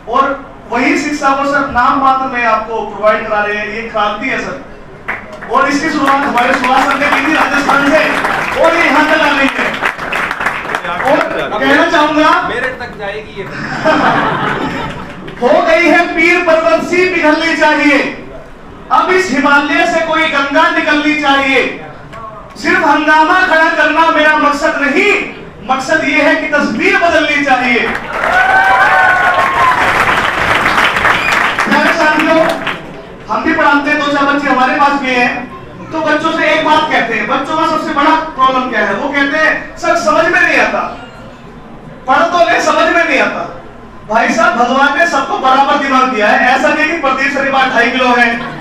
और वही शिक्षा को सर नाम मात्र में आपको प्रोवाइड करा रहे हैं। ये क्रांति है सर, और इसकी शुरुआत हमारे सुभाष सर ने की थी राजस्थान से, और ये यहाँ तक आ रही है। और कहना चाहूंगा मेरठ तक जाएगी ये। हो गई है पीर पर्वत सी पिघलनी चाहिए, अब इस हिमालय से कोई गंगा निकलनी चाहिए। सिर्फ हंगामा खड़ा करना मेरा मकसद नहीं, मकसद ये है कि तस्वीर बदलनी चाहिए। मेरे साथियों, हम भी पढ़ाते हैं, 2-4 बच्चे हमारे पास भी हैं, तो बच्चों से एक बात कहते हैं। बच्चों का सबसे बड़ा प्रॉब्लम क्या है? वो कहते हैं सर समझ में नहीं आता, पढ़ तो ले समझ में नहीं आता। भाई साहब, भगवान ने सबको बराबर दिमाग दिया है। ऐसा नहीं कि प्रदीप सर के पास 2.5 किलो है,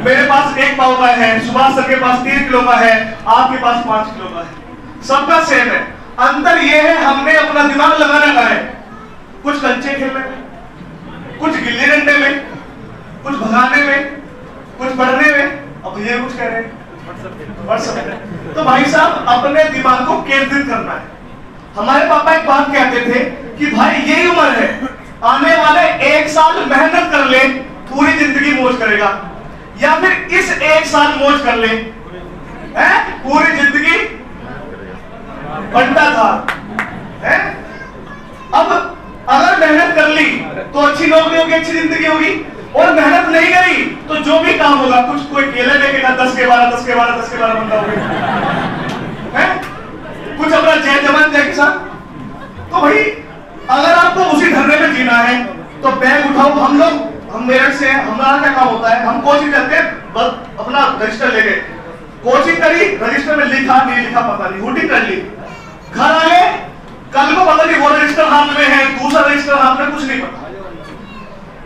मेरे पास 1 पाव का है, सुभाष सर के पास 3 किलो का है, आपके पास 5 किलो का है, सबका सेम है। अंतर यह है हमने अपना दिमाग लगाना का है, कुछ कंचे खेलने में, कुछ गिल्ली डंडे में, कुछ भगाने में, कुछ पढ़ने में। अब ये कुछ कह रहे हैं व्हाट्सएप। तो भाई साहब, अपने दिमाग को केंद्रित करना है। हमारे पापा एक बात कहते थे कि भाई यही उम्र है, आने वाले 1 साल मेहनत कर ले, पूरी जिंदगी मौज करेगा, या फिर इस 1 साल मौज कर ले, पूरी जिंदगी बंटा था। है? अब अगर मेहनत कर ली तो अच्छी नौकरी होगी, अच्छी जिंदगी होगी, और मेहनत नहीं करी तो जो भी काम होगा, कुछ कोई केले देखेगा 10 के 12, 10 के 12, 10 के 12 बंदा होगा, कुछ अपना जय जवान जय किसान। तो भाई अगर आपको उसी धरने में जीना है तो बैग उठाओ। हम मेरठ से, हमारा क्या काम होता है, हम कोचिंग करते हैं, बस अपना रजिस्टर लेके कोचिंग करी, रजिस्टर में लिखा नहीं लिखा पता नहीं, हुटिंग कर ली, घर आए, कल को पता नहीं वो रजिस्टर हाथ में है, दूसरा रजिस्टर हाथ में, कुछ नहीं पता।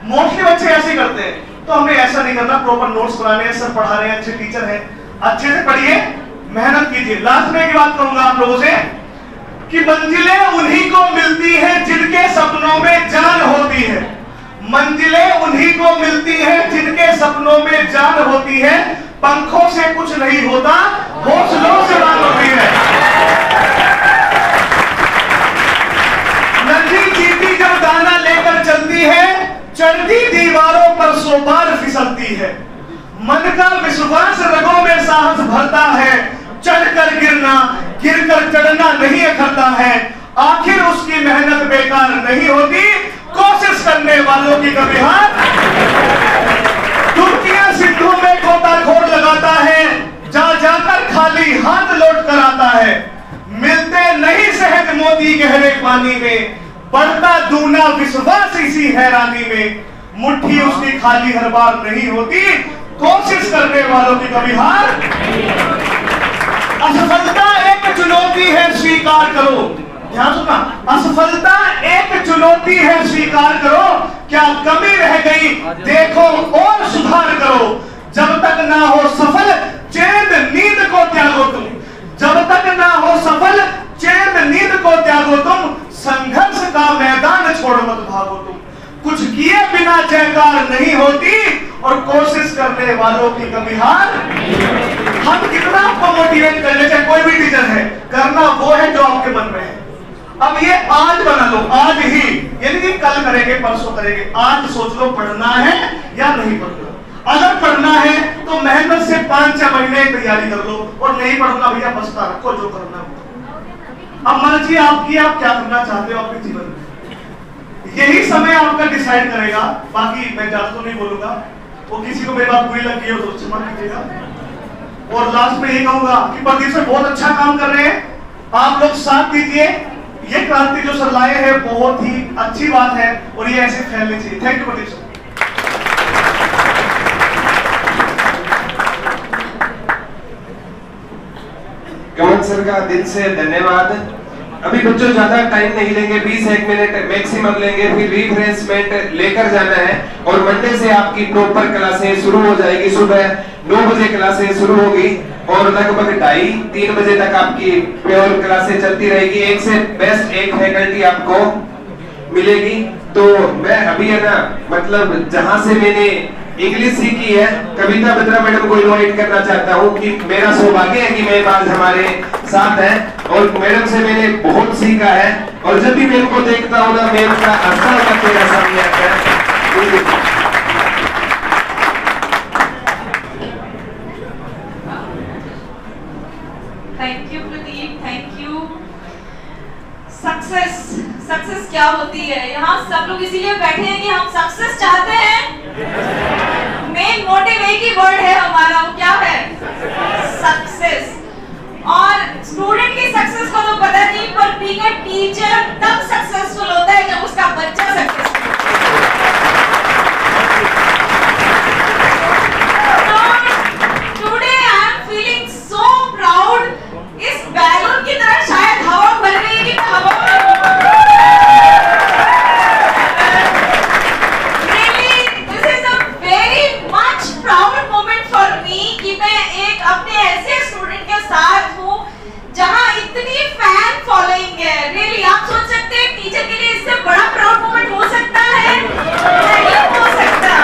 मोस्टली बच्चे ऐसे ही करते हैं। तो हमें ऐसा नहीं करना, प्रॉपर नोट्स बनाने हैं, सर पढ़ा रहे हैं, अच्छे टीचर हैं, अच्छे से पढ़िए, मेहनत कीजिए। लास्ट में एक बात कहूंगा आप लोगों से कि मंजिलें उन्हीं को मिलती हैं जिनके सपनों में जान होती है। मंजिलें उन्हीं को मिलती हैं जिनके सपनों में जान होती है। पंखों से कुछ नहीं होता, हौसलों से बात होती है। नदी चींटी जब दाना लेकर चलती है, चढ़ती दीवारों पर 100 बार फिसलती है। मन का विश्वास रगों में साहस भरता है, चढ़कर गिरना, गिरकर चढ़ना नहीं अखरता है। आखिर उसकी मेहनत बेकार नहीं होती, कोशिश करने वालों की कभी हार। दुनिया सिंधु में गोताखोर लगाता है, जा जाकर खाली हाथ लौट कर आता है। मिलते नहीं सहज मोती गहरे पानी में, बढ़ता दूना विश्वास इसी हैरानी में। मुट्ठी उसकी खाली हर बार नहीं होती, कोशिश करने वालों की कभी हार। असफलता एक चुनौती है, स्वीकार करो। ध्यान सुनना, असफलता एक चुनौती है, स्वीकार करो। क्या कमी रह गई देखो और सुधार करो। जब तक ना हो सफल चैन नींद को त्यागो तुम, जब तक ना हो सफल चैन नींद को त्यागो तुम। संघर्ष का मैदान छोड़ मत भागो तुम। कुछ किए बिना जयकार नहीं होती, और कोशिश करने वालों की कभी हार। हम कितना आपको मोटिवेट कर ले, चाहे कोई भी टीचर है, करना वो है जो आपके मन में है। अब ये आज बना लो, आज ही, यानी कि कल करेंगे परसों करेंगे, आज सोच लो पढ़ना है या नहीं पढ़ना। अगर पढ़ना है तो मेहनत से 5-6 महीने तैयारी कर लो, और नहीं पढ़ना भैया बस्ता रखो, जो करना हो। अब मर्जी आपकी, आप क्या करना चाहते हो अपने जीवन में, यही समय आपका डिसाइड करेगा। बाकी मैं ज्यादा तो नहीं बोलूंगा, वो किसी को मेरी बात बुरी लग गई हो तो क्षमा कीजिएगा। और लास्ट में ये कहूंगा कि प्रदीप सर बहुत अच्छा काम कर रहे हैं, आप लोग साथ दीजिए। ये क्रांति जो सर लाए हैं बहुत ही अच्छी बात है, और ये ऐसे फैलनी चाहिए। Thank you Pradeep sir. Kamal sir का दिल से धन्यवाद। अभी बच्चों ज्यादा टाइम नहीं लेंगे, 20-1 मिनट मैक्सिमम लेंगे, फिर रिफ्रेशमेंट लेकर जाना है। और मंडे से आपकी प्रॉपर क्लासें शुरू हो जाएगी। सुबह 9 बजे क्लासें शुरू होगी और लगभग 2:30-3 बजे तक आपकी प्योर क्लासें चलती रहेगी। एक से बेस्ट एक फैकल्टी आपको मिलेगी। तो मैं अभी है ना, मतलब जहां से मैंने इंग्लिश सीखी है, कविता बत्रा मैडम को इनवाइट करना चाहता हूँ कि मेरा सौभाग्य है कि मेरे पास हमारे साथ है, और मैडम से मैंने बहुत सीखा है। और जब भी मैम को देखता हूँ ना, मैम का असर का तेरा सामने आता है। Thank you Pradeep, thank you. Success क्या होती है, यहाँ सब लोग इसीलिए बैठे हैं कि हम सक्सेस चाहते हैं। मेन मोटिव एक ही वर्ड है हमारा, वो क्या है? सक्सेस। और स्टूडेंट की सक्सेस को तो पता नहीं, पर बीइंग अ टीचर तब सक्सेसफुल होता है जब उसका बच्चा successful. Today I am feeling so proud. इस बैलून की तरह शायद हवा भर रही है कि हवा जहां इतनी फैन फॉलोइंग है। रियली आप सोच सकते हैं टीचर के लिए इससे बड़ा प्राउड मोमेंट हो सकता है? नहीं हो सकता।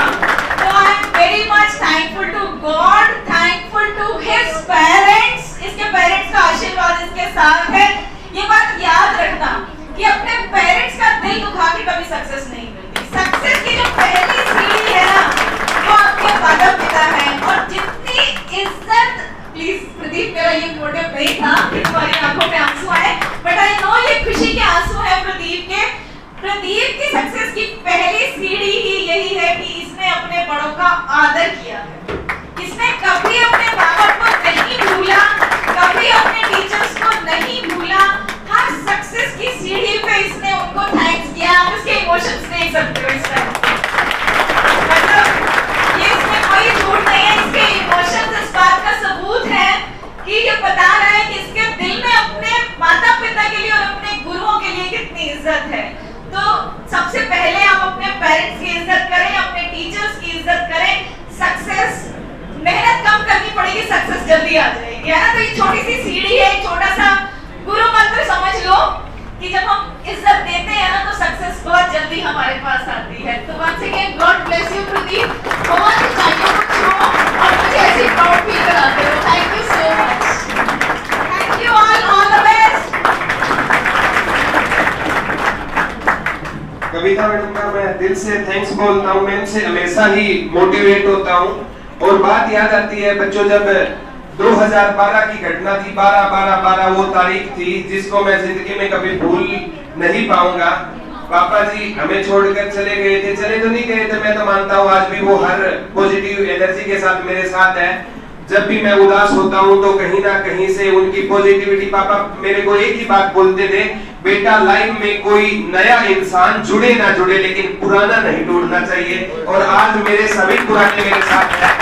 तो I am very much thankful to God, thankful to his parents. इसके पेरेंट्स का आशीर्वाद इसके साथ है। ये बात याद रखना कि अपने पेरेंट्स का दिल दुखा के कभी सक्सेस नहीं मिलती। सक्सेस की जो पहली सीढ़ी है ना, वो आपके माता पिता है। और जितनी इज्जत, प्लीज प्रदीप, मेरा ये मोटिव नहीं था कि तुम्हारी आंखों में आंसू आए, बट आई नो ये खुशी के आंसू हैं प्रदीप के। प्रदीप की सक्सेस की पहली सीढ़ी ही यही है कि इसने अपने बड़ों का आदर किया है। इसने कभी अपने माँ बाप को नहीं भूला, कभी अपने टीचर्स को नहीं भूला। हर सक्सेस की सीढ़ी पे इसने उनको थैंक्स किया। आप इसके इमोशंस देख सकते हो इस टाइम, मतलब ये इसमें कोई झूठ नहीं है। इसके इमोशंस इस बात का सबूत है कि ये बता रहा है कि इसके दिल में अपने माता पिता के लिए और अपने गुरुओं के लिए कितनी इज्जत है। तो सबसे पहले आप अपने पेरेंट्स की इज्जत करें, अपने टीचर्स की इज्जत करें। सक्सेस, मेहनत कम करनी पड़ेगी, सक्सेस जल्दी आ जाएगी, है ना। तो ये छोटी सी सीढ़ी है, छोटा सा गुरु मंत्र समझ लो कि जब हम इज्जत देते हैं ना, तो सक्सेस बहुत जल्दी हमारे पास आती है। तो once again God bless you Pradeep, बहुत चाहिए कुछ हो और मुझे ऐसी प्राउड इनसे थैंक्स बोलता हूँ, मैं इनसे हमेशा ही मोटिवेट होता हूँ। और बात याद आती है बच्चों, जब 2012 की घटना थी, 12/12/12 वो तारीख थी जिसको मैं जिंदगी में कभी भूल नहीं पाऊंगा। पापा जी हमें छोड़कर चले गए थे, चले तो नहीं गए थे, मैं तो मानता हूँ आज भी वो हर पॉजिटिव एनर्जी के साथ मेरे साथ है। जब भी मैं उदास होता हूँ तो कहीं ना कहीं से उनकी पॉजिटिविटी, पापा मेरे को एक ही बात बोलते थे, बेटा लाइफ में कोई नया इंसान जुड़े ना जुड़े लेकिन पुराना नहीं टूटना चाहिए। और आज मेरे सभी पुराने मेरे साथ हैं।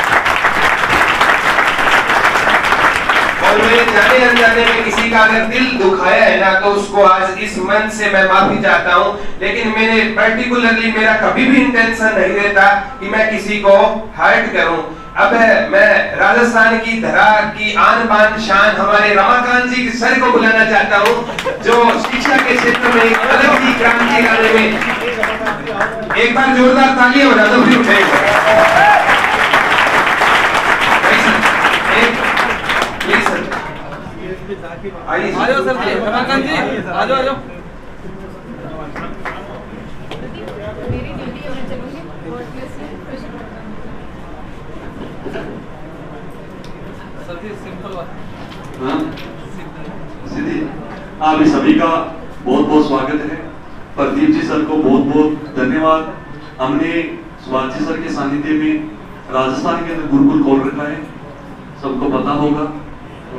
और मैं जाने अनजाने में किसी का अगर दिल दुखाया है ना तो उसको आज इस मन से मैं माफी चाहता हूँ। लेकिन मैंने पर्टिकुलरली मेरा कभी भी इंटेंशन नहीं रहता कि मैं किसी को हर्ट करूं। अब मैं राजस्थान की धरा की आन बान शान हमारे रमाकांत जी सर को बुलाना चाहता हूं, जो शिक्षा के क्षेत्र में एक अलग ही क्रांति लाने में एक बार जोरदार तालियां बजा दो फिर उठाएंगे। आइए सर जी, रमाकांत जी आ जाओ। सिद्धि, आप सभी का बहुत बहुत स्वागत है। प्रदीप जी सर को बहुत बहुत धन्यवाद। हमने सुभाष जी सर के सानिध्य में राजस्थान के अंदर गुरुकुल खोल रखा है, सबको पता होगा।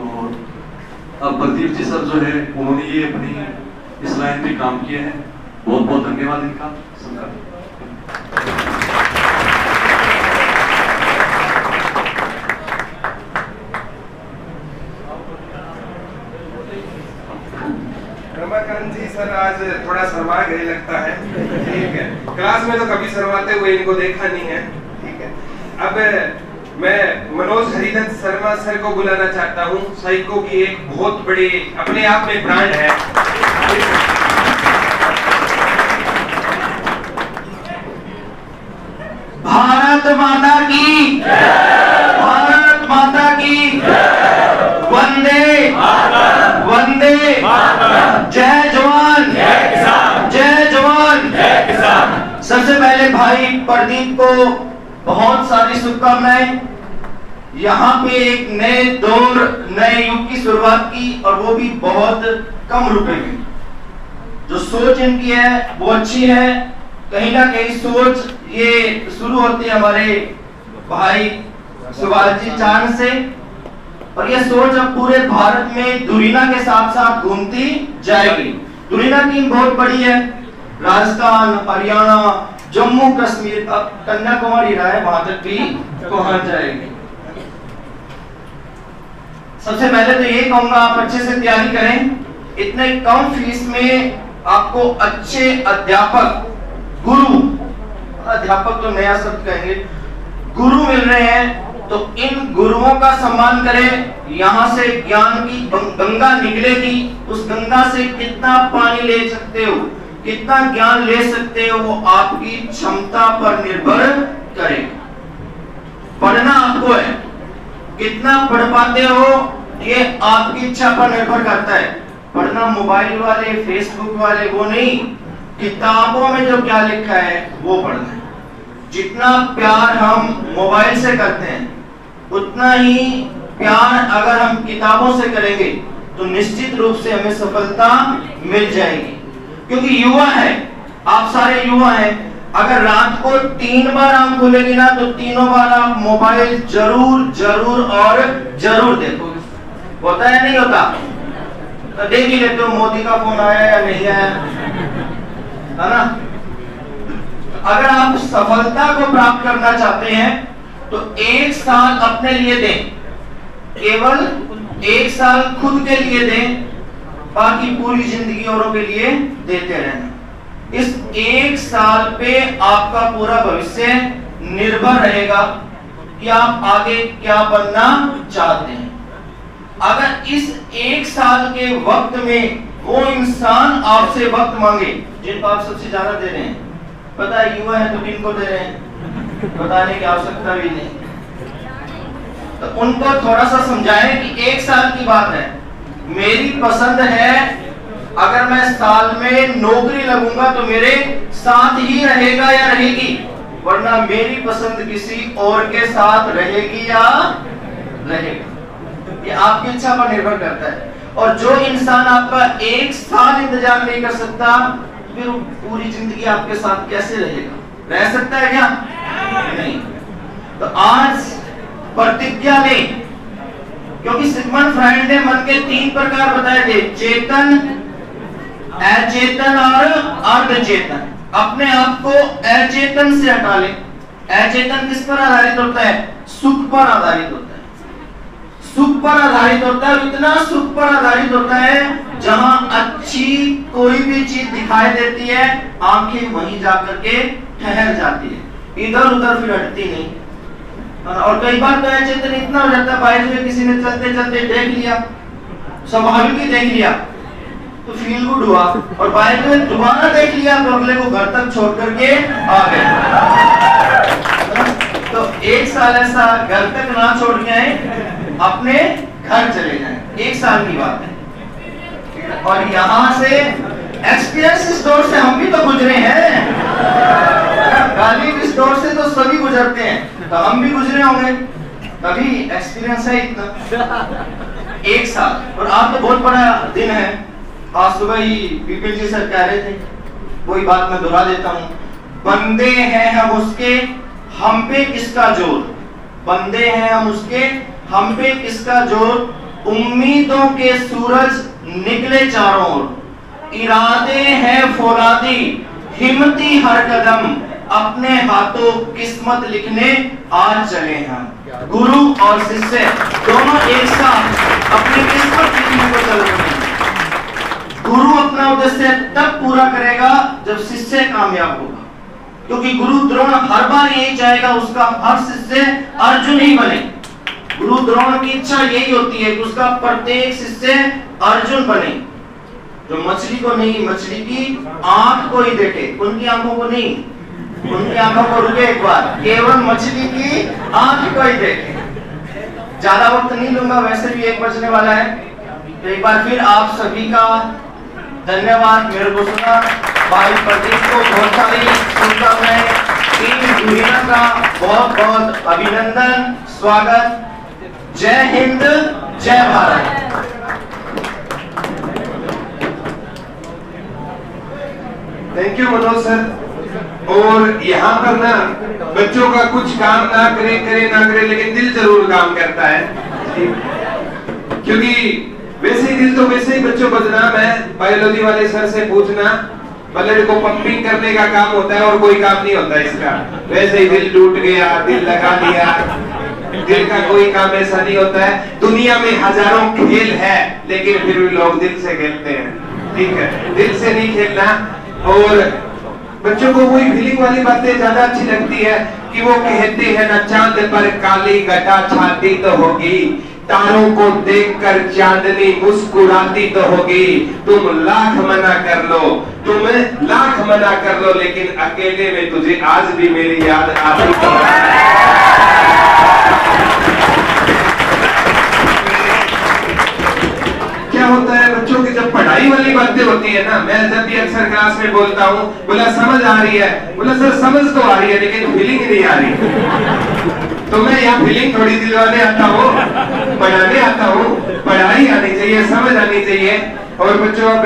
और अब प्रदीप जी सर जो है उन्होंने ये अपनी इस लाइन पे काम किया है, बहुत बहुत धन्यवाद इनका सबका। रमाकांत जी सर आज थोड़ा शर्मा गए लगता है, ठीक है। क्लास में तो कभी शर्माते हुए इनको देखा नहीं है, ठीक है। अब मैं मनोज हरिदत्त शर्मा सर को बुलाना चाहता हूँ। साइको की एक बहुत बड़ी अपने आप में ब्रांड है। भारत माता की, भारत माता की, वंदे वंदे, जय जवान जय किसान, जय जवान जय किसान। सबसे पहले भाई प्रदीप को बहुत सारी शुभकामनाएं। यहाँ पे एक नए दौर, नए युग की शुरुआत की, और वो भी बहुत कम रुपए में। जो सोच इनकी है वो अच्छी है। कहीं ना कहीं सोच ये शुरू होती है हमारे भाई सुभाष जी चांद से, और ये सोच अब पूरे भारत में दुरीना के साथ साथ घूमती जाएगी। दुरीना टीम बहुत बड़ी है, राजस्थान, हरियाणा, जम्मू कश्मीर, अब कन्याकुमारी रहा है, वहां तक भी पहुंच जाएगी। सबसे पहले तो ये कहूंगा आप अच्छे से तैयारी करें। इतने कम फीस में आपको अच्छे अध्यापक, गुरु, अध्यापक तो नया शब्द कहेंगे, गुरु मिल रहे हैं, तो इन गुरुओं का सम्मान करें। यहाँ से ज्ञान की गंगा निकलेगी, उस गंगा से कितना पानी ले सकते हो, कितना ज्ञान ले सकते हो, वो आपकी क्षमता पर निर्भर करेगा। पढ़ना आपको है, कितना पढ़ पाते हो ये आपकी इच्छा पर निर्भर करता है। पढ़ना मोबाइल वाले, फेसबुक वाले वो नहीं, किताबों में जो क्या लिखा है वो पढ़ना है। जितना प्यार हम मोबाइल से करते हैं उतना ही प्यार अगर हम किताबों से करेंगे तो निश्चित रूप से हमें सफलता मिल जाएगी। क्योंकि युवा है, आप सारे युवा हैं, अगर रात को 3 बार आंख खुलेगी ना तो तीनों बार आप मोबाइल जरूर जरूर और जरूर देखोगे। होता है नहीं होता? तो देख ही लेते हो मोदी का फोन आया या नहीं आया, है ना। अगर आप सफलता को प्राप्त करना चाहते हैं तो 1 साल अपने लिए दें, केवल 1 साल खुद के लिए दें, बाकी पूरी जिंदगी औरों के लिए देते रहना। इस 1 साल पे आपका पूरा भविष्य निर्भर रहेगा कि आप आगे क्या बनना चाहते हैं। अगर इस 1 साल के वक्त में वो इंसान आपसे वक्त मांगे जिनको आप सबसे ज्यादा दे रहे हैं, पता है युवा है तो किनको दे रहे हैं, बताने की आवश्यकता भी नहीं, तो उनको थोड़ा सा समझाएं कि 1 साल की बात है, मेरी पसंद है अगर मैं साल में नौकरी लगूंगा तो मेरे साथ ही रहेगा या रहेगी, वरना मेरी पसंद किसी और के साथ रहेगी या रहेगा। ये आपकी इच्छा पर निर्भर करता है। और जो इंसान आपका 1 साल इंतजार नहीं कर सकता, फिर वो पूरी जिंदगी आपके साथ कैसे रहेगा? रह सकता है क्या? नहीं। तो आज प्रतिज्ञा लें, क्योंकि सिगमंड फ्राइड ने मन के 3 प्रकार बताए थे, चेतन, अचेतन और अर्धचेतन। अपने आप को अचेतन से हटा ले। अचेतन किस पर आधारित होता है? सुख पर आधारित होता है। सुख पर आधारित होता है, इतना सुख पर आधारित होता है जहां अच्छी कोई भी चीज दिखाई देती है, आंखें वहीं जाकर के ठहर जाती है, इधर उधर फिर हटती नहीं। और कई बार तो अचेतन इतना हो जाता है, बाहर में किसी ने चलते चलते देख लिया, स्वाभाविक ही देख लिया तो फील गुड हुआ, और बाइक में दोबारा देख लिया तो अगले को घर तक छोड़ करके आ गए। तो 1 साल ऐसा घर तक ना छोड़ के आए, अपने घर चले जाएं। 1 साल की बात है। और यहाँ से एक्सपीरियंस इस दौर से हम भी तो गुजरे हैं, गालिब इस दौर से तो सभी गुजरते हैं, तो हम भी गुजरे होंगे, तभी एक्सपीरियंस है इतना। 1 साल। और आज तो बहुत बड़ा दिन है। आज सुबह ही विपिन जी सर कह रहे थे, वही बात मैं दोहरा देता हूँ, बंदे हैं हम उसके, हम पे किसका जोर। बंदे हैं हम उसके, हम पे किसका जोर। उम्मीदों के सूरज निकले चारों ओर, इरादे हैं फौलादी, हिम्मती हर कदम, अपने हाथों किस्मत लिखने आज चले हम। गुरु और शिष्य दोनों एक साथ अपनी किस्मत लिखने को चल रहे हैं। गुरु अपना उद्देश्य तब पूरा करेगा जब शिष्य कामयाब होगा, क्योंकि गुरु द्रोण हर बार यही चाहेगा उसका हर शिष्य अर्जुन ही बने। गुरु द्रोण की इच्छा यही होती है कि उसका प्रत्येक शिष्य अर्जुन बने, जो मछली को नहीं, मछली की आंख को ही देखे, उनकी आंखों को नहीं, उनकी आंखों को रुके एक बार, केवल मछली की आंख को ही देखे। ज्यादा वक्त नहीं लूंगा, वैसे भी 1 बजने वाला है। तो एक बार फिर आप सभी का धन्यवाद। मेरे को सुना भाई प्रदीप को बहुत सारी शुभकामनाएं, टीम दुनिया का बहुत बहुत अभिनंदन, स्वागत। जय हिंद, जय Bharat. Thank you Manoj sir. और यहाँ पर ना बच्चों का कुछ काम ना करे ना करे, लेकिन दिल जरूर काम करता है, क्योंकि वैसे ही दिल तो वैसे ही बच्चों बदनाम है। बायोलॉजी वाले सर से पूछना, ब्लड को पंपिंग करने का काम होता है और कोई काम नहीं होता इसका। वैसे ही दिल टूट गया, दिल लगा दिया, दिल का कोई काम ऐसा नहीं होता है। दुनिया में हजारों खेल है, लेकिन फिर भी लोग दिल से खेलते हैं। ठीक है, दिल से नहीं खेलना। और बच्चों को वही फीलिंग वाली बातें ज्यादा अच्छी लगती है कि वो कहते हैं ना, चांद पर काली घटा छाती तो होगी, तारों को देखकर चांदनी मुस्कुराती तो होगी। तुम लाख मना कर लो, तुम लाख मना कर लो, लेकिन अकेले में तुझे आज भी मेरी याद आती तो क्या होता है बच्चों की जब पढ़ाई वाली बातें होती है ना, मैं जब भी अक्सर क्लास में बोलता हूँ, बोला समझ आ रही है, बोला सर समझ तो आ रही है लेकिन फीलिंग नहीं आ रही। तो मैं यहाँ फीलिंग थोड़ी दिलवाने आता हूँ, पढ़ाने आता हूँ। पढ़ाई आनी चाहिए, समझ आनी चाहिए। और बच्चों अब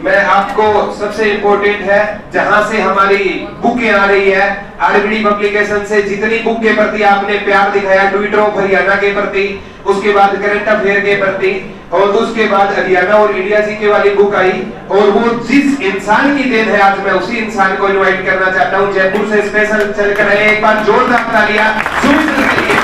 मैं आपको सबसे इम्पोर्टेंट है, जहां से हमारी बुकें आ रही है, आरबीडी पब्लिकेशन से जितनी बुक के प्रति आपने प्यार दिखाया, ट्विटर ऑफ हरियाणा के प्रति, उसके बाद करंट अफेयर के प्रति, और उसके बाद हरियाणा और इंडिया जी के वाली बुक आई, और वो जिस इंसान की देन है, आज मैं उसी इंसान को इनवाइट करना चाहता हूँ। जयपुर से स्पेशल चलकर आए, एक बार जोरदार तालियां सुमित के लिए।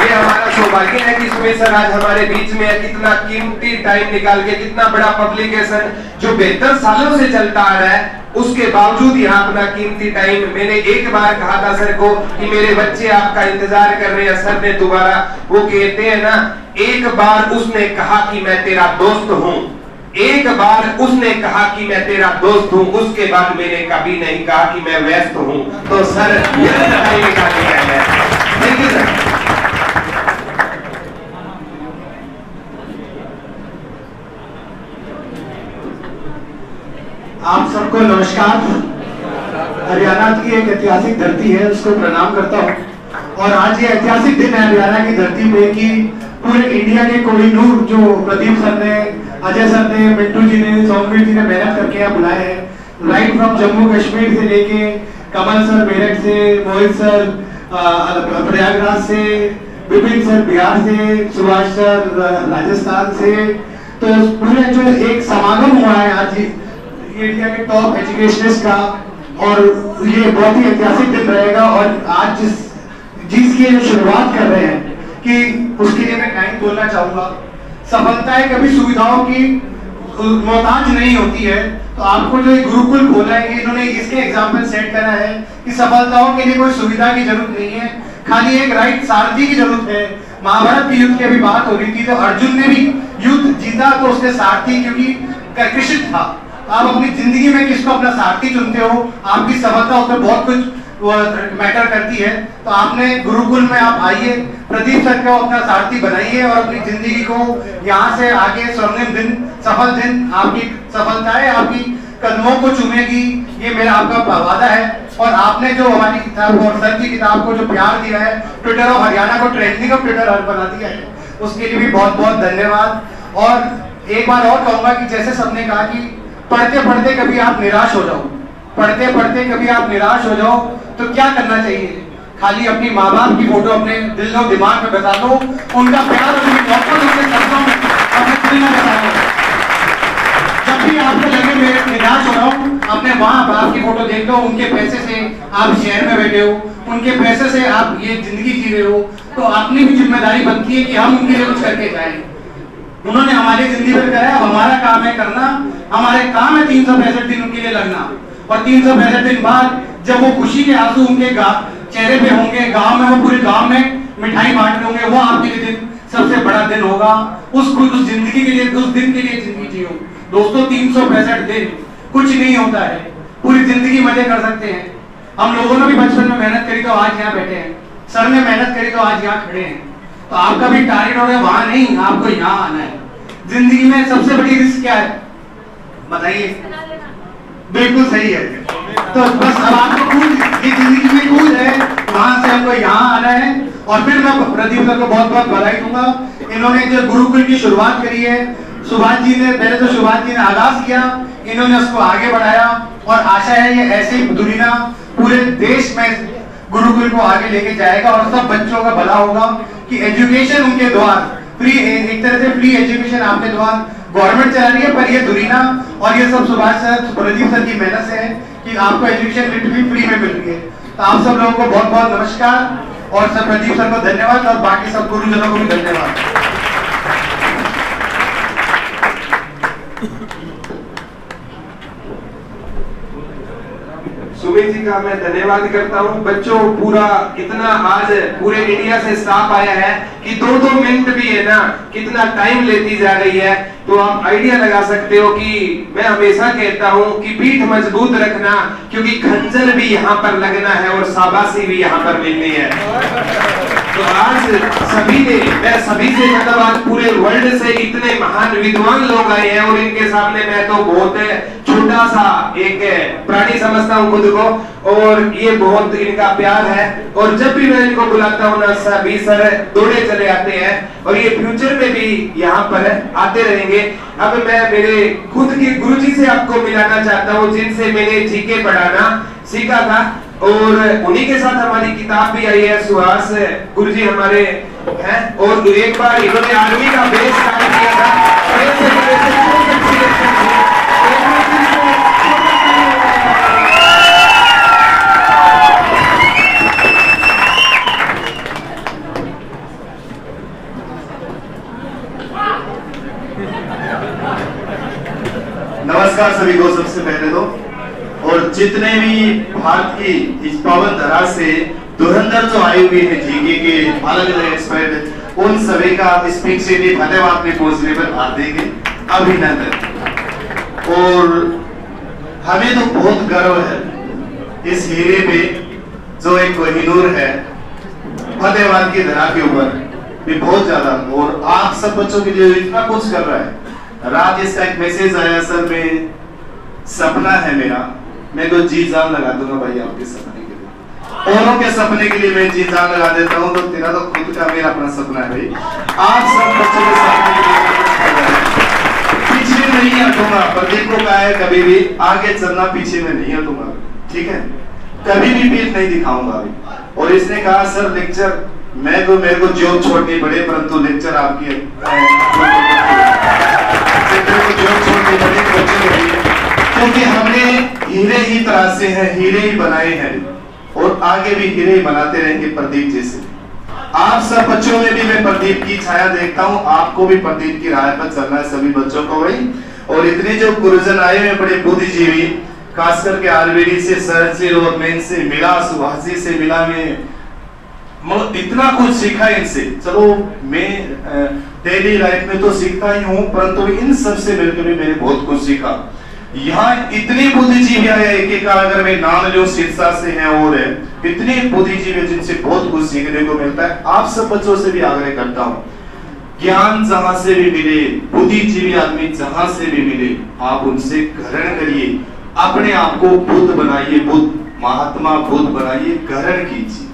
ये हमारा सौभाग्य है कि सुमित सर आज हमारे बीच में है। कितना कीमती टाइम निकाल के, कितना बड़ा पब्लिकेशन जो 72 सालों से चलता आ रहा है, उसके बावजूद यहाँ अपना कीमती टाइम। मैंने एक बार कहा था सर को कि मेरे बच्चे आपका इंतजार कर रहे हैं। सर ने दोबारा, वो कहते हैं ना, एक बार उसने कहा कि मैं तेरा दोस्त हूँ, एक बार उसने कहा कि मैं तेरा दोस्त हूँ, उसके बाद मैंने कभी नहीं कहा कि मैं व्यस्त हूँ। तो सर यह टाइम निकाल के आए हैं। Thank you sir. आप सबको नमस्कार। हरियाणा की एक ऐतिहासिक धरती है, उसको प्रणाम करता हूँ। और आज ये ऐतिहासिक दिन है हरियाणा की धरती पे कि पूरे इंडिया के कोहिनूर जो प्रदीप सर ने, अजय सर ने, मिंटू जी ने, सौमवीर जी ने मेहनत करके यहाँ बुलाए हैं। राइट फ्रॉम जम्मू कश्मीर से लेके कमल सर मेरठ से, मोहित सर प्रयागराज से, विपिन सर बिहार से, सुभाष सर राजस्थान से। तो पूरे जो एक समागम हुआ है आज इंडिया के टॉप एजुकेशनिस्ट का, और ये बहुत ही ऐतिहासिक दिन रहेगा। और आज जिसकी जो शुरुआत कर रहे हैं कि उसके लिए मैं टाइम बोलना चाहूंगा। सफलताएं कभी सुविधाओं की मोहताज नहीं होती है। तो आपको जो गुरुकुल खोला है, इन्होंने इसके एग्जाम्पल सेट करा है कि सफलताओं के लिए कोई सुविधा की जरूरत नहीं है, खाली एक राइट सारथी की जरूरत है। महाभारत की युद्ध की अभी बात हो रही थी, तो अर्जुन ने भी युद्ध जीता तो उसके सारथी, क्योंकि कृषिक था। आप अपनी जिंदगी में किसको अपना सारथी चुनते हो, आपकी सफलता उसमें बहुत कुछ मैटर करती है। तो आपने गुरुकुल में आप आइए, प्रदीप सर को अपना सारथी बनाइए और अपनी जिंदगी को यहाँ से आगे स्वर्णिम दिन, सफल दिन, आपकी सफलताएं आपकी कदमों को चूमेगी, ये मेरा आपका वादा है। और आपने जो हमारी किताब और सर की किताब को जो प्यार दिया है, ट्विटर ऑफ हरियाणा को ट्रेंडिंग ऑफ ट्विटर बना दिया है, उसके लिए भी बहुत बहुत धन्यवाद। और एक बार और कहूंगा कि जैसे सबने कहा कि पढ़ते पढ़ते कभी आप निराश हो जाओ, पढ़ते पढ़ते कभी आप निराश हो जाओ, तो क्या करना चाहिए? खाली अपनी माँ बाप की फोटो अपने दिल और दिमाग में बता दो, उनका प्यार, उनकी मोहब्बत उनके शब्दों में अपने दिल में बता दो। जब भी आपको लगे मैं निराश हो रहा हूँ, अपने माँ बाप की फोटो देख लो, उनके पैसे से आप शहर में बैठे हो, उनके पैसे से आप ये जिंदगी जी रहे हो, तो अपनी भी जिम्मेदारी बनती है कि हम उनके लिए कुछ करके जाएं। उन्होंने हमारी जिंदगी पर कराया, अब हमारा काम है करना, हमारे काम है 365 दिन उनके लिए लगना। और 365 दिन बाद जब वो खुशी के आंसू उनके चेहरे पे होंगे, गांव में वो पूरे गांव में मिठाई बांट रहे होंगे, वो आपके लिए दिन सबसे बड़ा दिन होगा। उस जिंदगी के लिए, उस दिन के लिए जिंदगी जियो दोस्तों। 365 दिन कुछ नहीं होता है, पूरी जिंदगी मजे कर सकते हैं। हम लोगों ने भी बचपन में मेहनत करी तो आज यहाँ बैठे हैं, सर ने मेहनत करी तो आज यहाँ खड़े हैं। तो आपका भी टारगेट हो गया वहां नहीं, आपको यहाँ आना है। जिंदगी में सबसे बड़ी रिस्क क्या है बताइए? बिल्कुल सही है। तो बस अब आपको कूद, ये जिंदगी में कूद है, वहां से हमको यहाँ आना है। और फिर मैं प्रदीप सर को बहुत बहुत बधाई दूंगा। इन्होंने जो गुरुकुल की शुरुआत करी है, सुभाष जी ने, पहले तो सुभाष जी ने आगाज किया, इन्होंने उसको आगे बढ़ाया। और आशा है ये ऐसे ही दुनिया पूरे देश में गुरुकुल को आगे लेके जाएगा और सब बच्चों का भला होगा। कि एजुकेशन उनके द्वार फ्री, एक तरह से फ्री एजुकेशन आपके द्वार गवर्नमेंट चला रही है, पर ये दुनिया और ये सब सुभाष सर, प्रदीप सर की मेहनत से है कि आपको एजुकेशन लिटरली फ्री में मिल रही है। तो आप सब लोगों को बहुत बहुत नमस्कार और सर प्रदीप सर को धन्यवाद और बाकी सब गुरुजनों को भी धन्यवाद। सुमित जी का मैं धन्यवाद करता हूँ। बच्चों पूरा इतना आज पूरे इंडिया से स्टाफ आया है कि 2-2 मिनट भी है ना कितना टाइम लेती जा रही है। तो आप आइडिया लगा सकते हो कि मैं हमेशा कहता हूँ कि पीठ मजबूत रखना, क्योंकि खंजर भी यहाँ पर लगना है और शाबाशी भी यहाँ पर मिलनी है। तो आज सभी ने, मैं सभी से मतलब आज पूरे वर्ल्ड से इतने महान विद्वान लोग आए हैं और इनके सामने मैं तो बहुत छोटा सा एक प्राणी समझता हूँ खुद को। और ये बहुत इनका प्यार है और जब भी मैं इनको बुलाता हूँ ना सभी सर दौड़े चले आते हैं और ये फ्यूचर में भी यहाँ पर आते रहेंगे। अब मैं मेरे खुद के गुरुजी से आपको मिलाना चाहता हूँ, जिनसे मैंने जीके पढ़ाना सीखा था और उन्हीं के साथ हमारी किताब भी आई है। सुहास गुरुजी हमारे हैं और एक बार इन्होंने आर्मी का बेस स्टार्ट किया था। नमस्कार सभी को सबसे पहले तो, और जितने भी भारत की इस पावन धरा से धुरंधर जो आए हुए हैं जीके के अलग अलग एक्सपर्ट, उन सभी का स्पीक सिटी फतेहाबाद में पहुंचने पर हार्दिक अभिनंदन। और हमें तो बहुत गर्व है इस हीरे पे जो एक कोहिनूर है फतेहाबाद की धरा के ऊपर भी बहुत ज्यादा, और आप सब बच्चों के लिए इतना कुछ कर रहा है। रात इसका एक मैसेज आया सर, मैं सपना है मेरा, मैं तो जी जान लगा दूंगा भाई आपके सपने के लिए, औरों के सपने के लिए मैं जी जान लगा देता हूँ, तो तेरा तो खुद का मेरा अपना सपना है भाई। आप सब बच्चों के सपने के लिए पीछे नहीं हटूंगा। प्रदीप को कहा है कभी भी आगे चलना, पीछे में नहीं हटूंगा, ठीक है, कभी भी पीठ नहीं दिखाऊंगा अभी। और इसने कहा सर लेक्चर, मैं तो मेरे को जॉब छोड़नी पड़े परंतु लेक्चर आपकी जॉब छोड़नी पड़े, क्योंकि हमने हीरे ही तरासे हैं, हीरे ही बनाए हैं और आगे भी हीरे ही बनाते रहेंगे प्रदीप जैसे। आप सब बच्चों में भी मैं प्रदीप की छाया देखता हूँ, आपको भी प्रदीप की राह पर चलना है, सभी बच्चों को भाई। और इतने जो गुरुजन आए हैं बड़े बुद्धिजीवी, खास करके आरबीडी से, सरसी रोडमैन से मिला, सुभाषी से मिला, मैं इतना कुछ सीखा इनसे। चलो मैं डेली लाइफ में तो सीखता ही हूँ, परंतु इन सब से मिलकर भी मैंने बहुत कुछ सीखा। यहाँ इतने बुद्धिजीवी आए, एक एक अगर मैं नाम लूं सिरसा से हैं और है, इतने बुद्धिजीवी जिनसे बहुत कुछ सीखने को मिलता है। आप सब बच्चों से भी आग्रह करता हूँ, ज्ञान जहां से भी मिले, बुद्धिजीवी आदमी जहां से भी मिले, आप उनसे ग्रहण करिए, अपने आप को बुद्ध बनाइए, बुद्ध महात्मा बुद्ध बनाइए, ग्रहण कीजिए।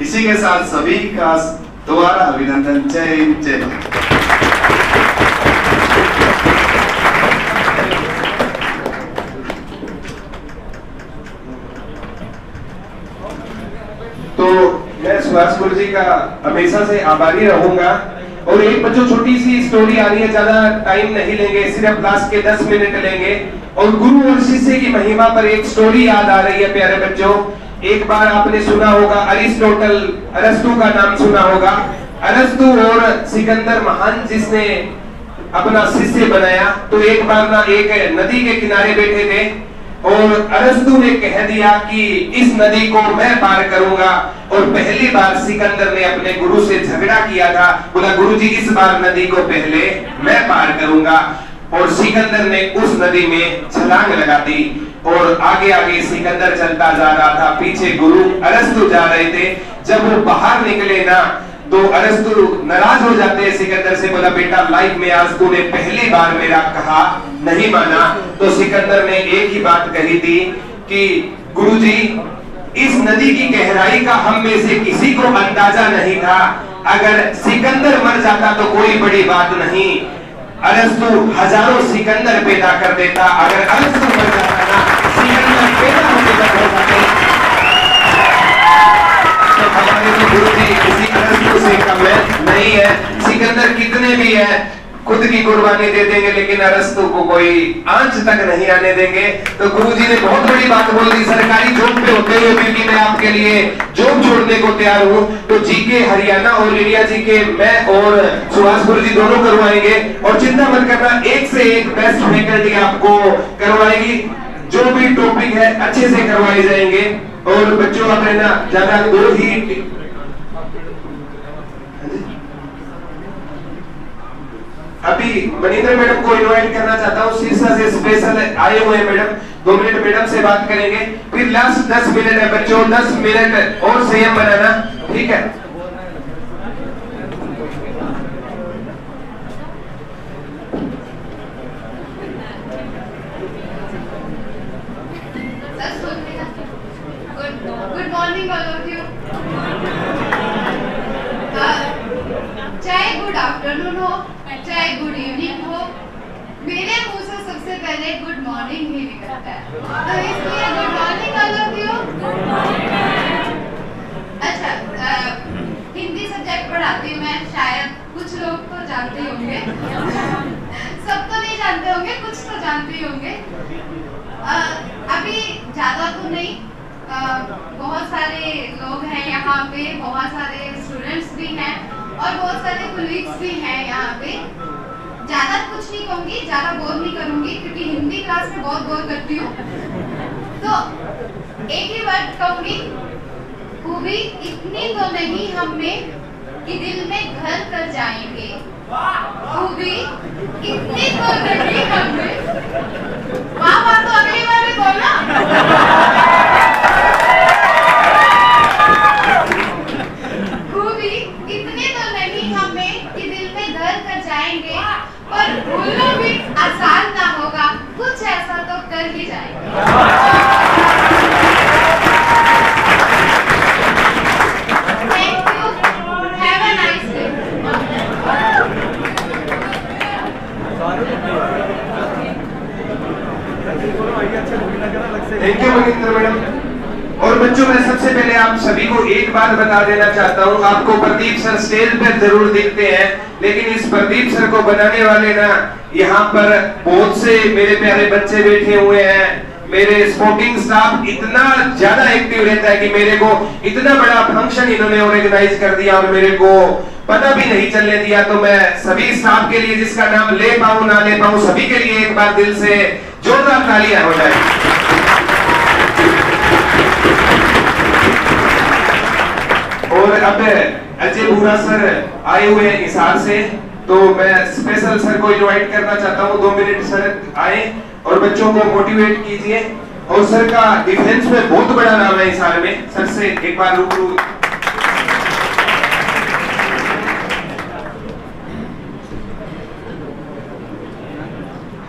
इसी के साथ सभी का दोबारा अभिनंदन। जय जय भारत। तो मैं सुभाष गुरु जी का हमेशा से आभारी रहूंगा। और एक बच्चों छोटी सी स्टोरी आ रही है, ज्यादा टाइम नहीं लेंगे, सिर्फ लास्ट के 10 मिनट लेंगे। और गुरु और शिष्य की महिमा पर एक स्टोरी याद आ रही है प्यारे बच्चों। एक बार आपने सुना होगा अरिस्टोटल, अरस्तु का नाम सुना होगा। अरस्तु और सिकंदर महान जिसने अपना शिष्य बनाया, तो एक बार ना एक नदी के किनारे बैठे थे और अरस्तु ने कह दिया कि इस नदी को मैं पार करूंगा। और पहली बार सिकंदर ने अपने गुरु से झगड़ा किया था, बोला गुरुजी इस बार नदी को पहले मैं पार करूंगा। और सिकंदर ने उस नदी में छलांग लगा दी और आगे आगे सिकंदर चलता जा रहा था, पीछे गुरु अरस्तु जा रहे थे। जब वो बाहर निकले ना, तो अरस्तु नाराज हो जाते हैं सिकंदर से, बोला बेटा लाइफ में आज तूने पहली बार मेरा कहा नहीं माना। तो सिकंदर ने एक ही बात कही थी कि गुरुजी इस नदी की गहराई का हम में से किसी को अंदाजा नहीं था, अगर सिकंदर मर जाता तो कोई बड़ी बात नहीं, अरस्तु हजारों सिकंदर पैदा कर देता, अगर अरस्तु मर जाता ना सिकंदर पैदा होने तक हो जाते। तो हमारे तो गुरु जी किसी अरस्तु से कम नहीं है, सिकंदर कितने भी है खुद की कुर्बानी दे देंगे, लेकिन अरस्तु को कोई आंच तक नहीं आने देंगे। तो गुरुजी ने बहुत बड़ी बात बोल दी, सरकारी जॉब पे होते हुए क्योंकि मैं आपके लिए जॉब छोड़ने को तैयार हूँ। तो जीके हरियाणा और इंडिया जीके मैं और सुभाष गुरु जी दोनों करवाएंगे। और चिंता मत करना, एक से एक बेस्ट फैकल्टी आपको करवाएगी, जो भी टॉपिक है अच्छे से करवाए जाएंगे। और बच्चों आप ना ज्यादा दो ही अभी मनिंद्र मैडम को इनवाइट करना चाहता हूँ, सिरसा से स्पेशल आए हुए हैं मैडम, 2 मिनट मैडम से बात करेंगे, फिर लास्ट 10 मिनट है बच्चों, 10 मिनट और संयम बनाना, ठीक है। Good morning all of you. चाहे गुड आफ्टरनून हो चाहे गुड इवनिंग हो, मेरे मुंह से सबसे पहले गुड मॉर्निंग ही निकलता है, तो इसलिए good morning all of you. अच्छा, हिंदी सब्जेक्ट पढ़ाती हूँ मैं, शायद कुछ लोग तो जानते होंगे सब तो नहीं जानते होंगे, कुछ तो जानते ही होंगे। अभी ज्यादा तो नहीं, बहुत सारे लोग हैं यहाँ पे, बहुत सारे स्टूडेंट्स भी हैं और बहुत सारे कोलीग्स भी हैं यहाँ पे। ज्यादा कुछ नहीं कहूँगी, ज्यादा बोर नहीं करूँगी क्योंकि हिंदी क्लास में बहुत बोर करती हूँ, तो एक ही वर्ड कहूँगी, खूबी इतनी तो नहीं हम में कि दिल में घर कर जाएंगे, खूबी इतनी तो नहीं हम में। वाह, तो अगली बार भी बोलना। पर भूलना भी आसान ना होगा, कुछ ऐसा तो कर ही जाएंगे। बच्चों मैं सबसे पहले आप सभी को एक बात बता देना चाहता हूँ, आपको प्रदीप सर स्टेज पर जरूर दिखते हैं, लेकिन इस प्रदीप सर को बनाने वाले ना यहाँ पर बहुत से मेरे प्यारे बच्चे बैठे हुए हैं। मेरे स्पोर्टिंग स्टाफ इतना ज्यादा एक्टिव रहता है कि मेरे को इतना बड़ा फंक्शन इन्होंने ऑर्गेनाइज कर दिया और मेरे को पता भी नहीं चलने दिया। तो मैं सभी स्टाफ के लिए, जिसका नाम ले पाऊं ना ले पाऊं, सभी के लिए एक बार दिल से जोरदार तालियां हो जाए। और अब अजय बुरा सर आए हुए हैं हिसार से, तो मैं स्पेशल सर को इनवाइट करना चाहता हूँ। 2 मिनट सर आए और बच्चों को मोटिवेट कीजिए। और सर का डिफेंस में बहुत बड़ा नाम है हिसार में। सर से एक बार रूबरू।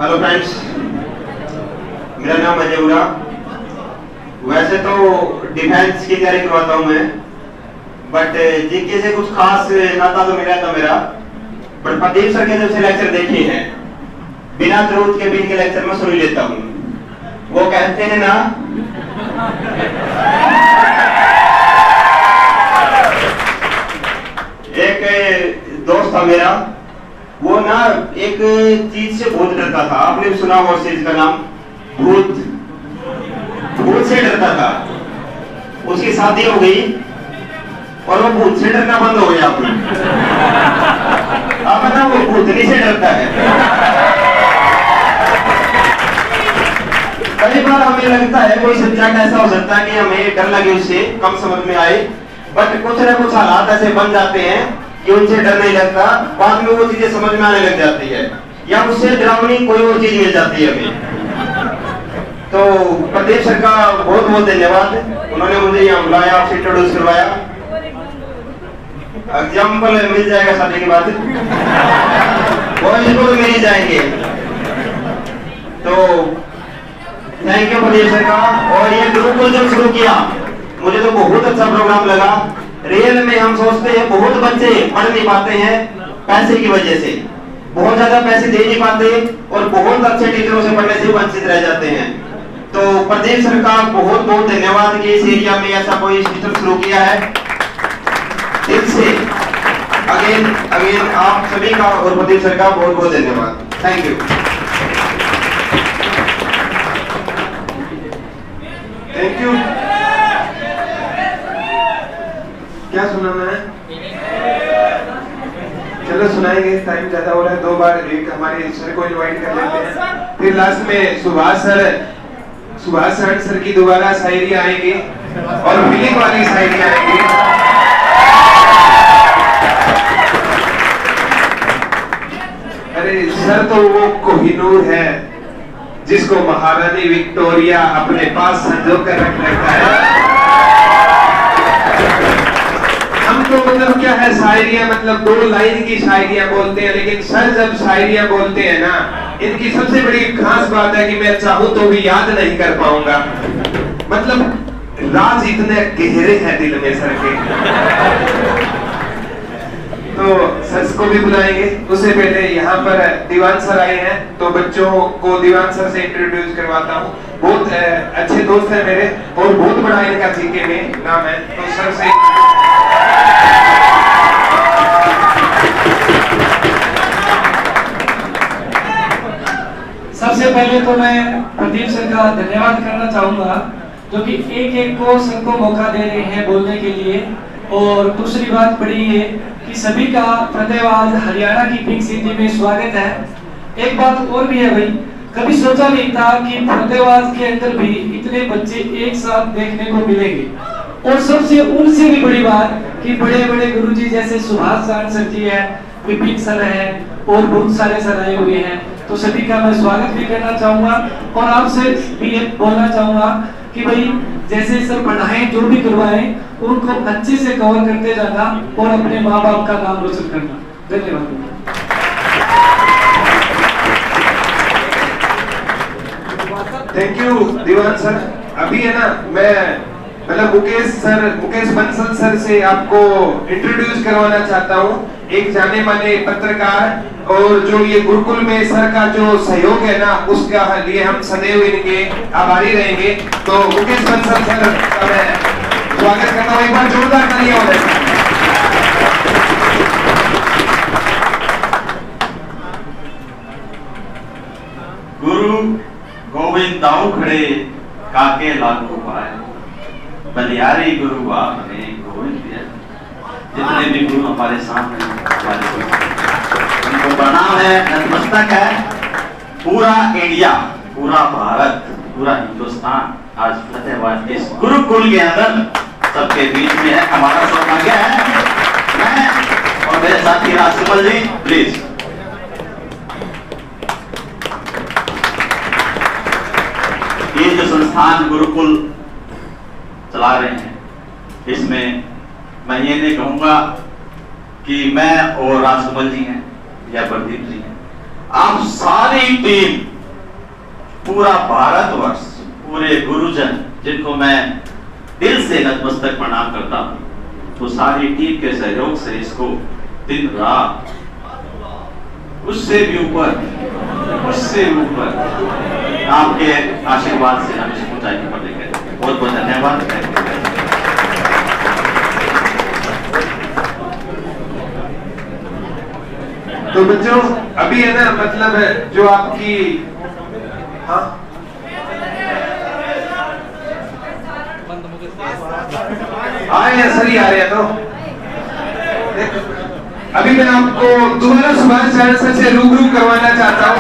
हेलो फ्रेंड्स, मेरा नाम अजय बुरा। वैसे तो डिफेंस की तैयारी करवाता हूँ मैं, बट जीके से कुछ खास नाता तो मेरा पर प्रदीप सर के जब से लेक्चर देखे हैं, बिना जरूरत के भी इनके लेक्चर में सुन लेता हूँ। वो कहते हैं ना, एक दोस्त था मेरा, वो ना एक चीज से बहुत डरता था। आपने भी सुना होगा उस चीज का नाम, भूत। भूत से डरता था। उसकी शादी हो गई और वो भूत से डरना बंद हो गया। आप ना, वो भूतनी से डरता है। कई बार हमें लगता है कोई सब्जेक्ट ऐसा हो सकता है कि हमें डर लगे, उससे कम समझ में आए, बट कुछ ना कुछ हालात ऐसे बन जाते हैं कि उनसे डर नहीं लगता, बाद में वो चीजें समझ में आने लग जाती है, या उससे डरावनी कोई और चीज मिल जाती है हमें। तो प्रदीप सर का बहुत बहुत धन्यवाद, उन्होंने मुझे यहाँ बुलाया, आपसे इंट्रोड्यूस करवाया। एग्जाम्पल मिल जाएगा शादी के बाद, वो इसको तो मिल ही जाएंगे। तो थैंक यू प्रदीप सर का। और ये ग्रुप को जब शुरू किया, मुझे तो बहुत अच्छा प्रोग्राम लगा। रियल में हम सोचते हैं बहुत बच्चे पढ़ नहीं पाते हैं पैसे की वजह से, बहुत ज्यादा पैसे दे नहीं पाते और बहुत अच्छे टीचरों से पढ़ने से वंचित रह जाते हैं। तो प्रदीप सर का बहुत बहुत धन्यवाद कि इस एरिया में ऐसा कोई सिस्टम शुरू किया है। दिल से अगेन आप सभी का और प्रदीप सर का बहुत बहुत धन्यवाद। Thank you. Thank you. क्या सुनाना है? चलो सुनाएंगे, टाइम ज्यादा हो रहा है। 2 बार एक हमारे सर को इनवाइट कर लेते हैं, फिर लास्ट में सुभाष सर की दोबारा शायरी आएगी और फीलिंग वाली शायरी आएगी। अरे सर तो वो कोहिनूर है जिसको महारानी विक्टोरिया अपने पास संजो कर रख रखा है। हम तो मतलब क्या है, शायरियां मतलब 2 लाइन की शायरियां बोलते हैं, लेकिन सर जब शायरियां बोलते हैं ना, इनकी सबसे बड़ी खास बात है कि मैं चाहूं तो भी याद नहीं कर पाऊंगा। मतलब राज इतने गहरे हैं दिल में सर के। तो सर को भी बुलाएंगे, उससे पहले यहाँ पर दीवान सर आए हैं, तो बच्चों को दीवान सर से इंट्रोड्यूस करवाता हूँ। बहुत अच्छे दोस्त हैं मेरे और बहुत बड़ा इनका जीके में नाम है, तो सर से सबसे पहले तो मैं प्रदीप सर का धन्यवाद करना चाहूंगा, जो कि एक को सर को मौका दे रहे हैं बोलने के लिए। और दूसरी बात बड़ी है कि सभी का फतेहाबाद हरियाणा की पिंक सिटी में स्वागत है। एक बात और भी है भाई, कभी सोचा नहीं था कि फतेहाबाद के अंदर भी इतने बच्चे एक साथ देखने को मिलेंगे। और सबसे उनसे भी बड़ी बात कि बड़े बड़े गुरुजी जैसे सुभाष सर जी है, विपिन सर है और बहुत सारे सर आए हुए हैं, तो सभी का मैं स्वागत भी करना चाहूंगा। और आपसे भी बोलना चाहूंगा कि भाई जैसे सर पढ़ाएं, जो भी करवाएं, उनको अच्छे से कवर करते जाना और अपने माँ बाप का नाम रोशन करना। धन्यवाद। Thank you Diwan sir. अभी है ना, मैं मतलब मुकेश बंसल सर से आपको इंट्रोड्यूस करवाना चाहता हूँ, एक जाने माने पत्रकार, और जो ये गुरुकुल में सर का जो सहयोग है ना, उसका लिए हम सदैव इनके आभारी रहेंगे। तो मुकेश बंसल सर का मैं बार जोरदार तालियां हो जाए। गुरु गोविंद दाऊ खड़े काके लागू पाए, बलियारी गुरु बाप ने गोविंद दिया। जितने भी गुरु हमारे सामने उनको प्रणाम है, नतमस्तक है। पूरा इंडिया, पूरा भारत, पूरा हिंदुस्तान आज फतेहाबाद के गुरुकुल के अंदर सबके बीच में है। हमारा सौभाग्य है। मैं और मेरे साथी राजकमल जी, प्लीज। ये जो संस्थान गुरुकुल चला रहे हैं, इसमें मैं ये नहीं कहूंगा कि मैं और राजकमल जी हैं या प्रदीप जी हैं। आप सारी टीम, पूरा भारतवर्ष, पूरे गुरुजन जिनको मैं दिल से नतमस्तक प्रणाम करता हूं, तो सारी टीम के सहयोग से इसको दिन रात, उससे भी ऊपर आपके आशीर्वाद से हम इसको ऊंचाई पर लेकर। बहुत बहुत धन्यवाद। तो बच्चों अभी है ना, मतलब जो आपकी आए सर ही आ रहे हैं, तो अभी मैं आपको दोबारा सुभाष चरण सर से रूबरू करवाना चाहता हूँ।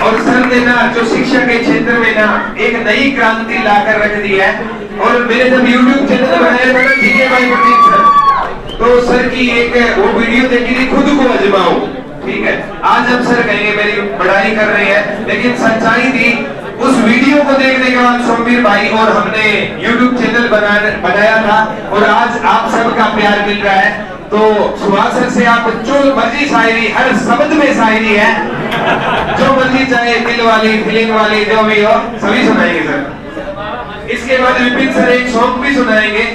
और सर ने ना जो शिक्षा के क्षेत्र में ना एक नई क्रांति लाकर रख दी है। और मैंने जब YouTube चैनल बनाया था ना जीके भाई प्रदीप सर, तो सर की एक वो वीडियो देखी थी, खुद को आजमाओ। ठीक है, आज जब सर कहेंगे मेरी बड़ाई कर रहे हैं, लेकिन सच्चाई थी उस वीडियो को देखने के बाद सोमवीर भाई और हमने YouTube चैनल बनाया था, और आज आप सबका प्यार मिल रहा है। तो सुभाष सर से आप जो मर्जी शायरी, हर शब्द में शायरी है, जो मर्जी चाहे, दिल वाली, फीलिंग वाली, जो भी हो सभी सुनाएंगे सर। इसके बाद विपिन सर एक सॉन्ग भी सुनाएंगे।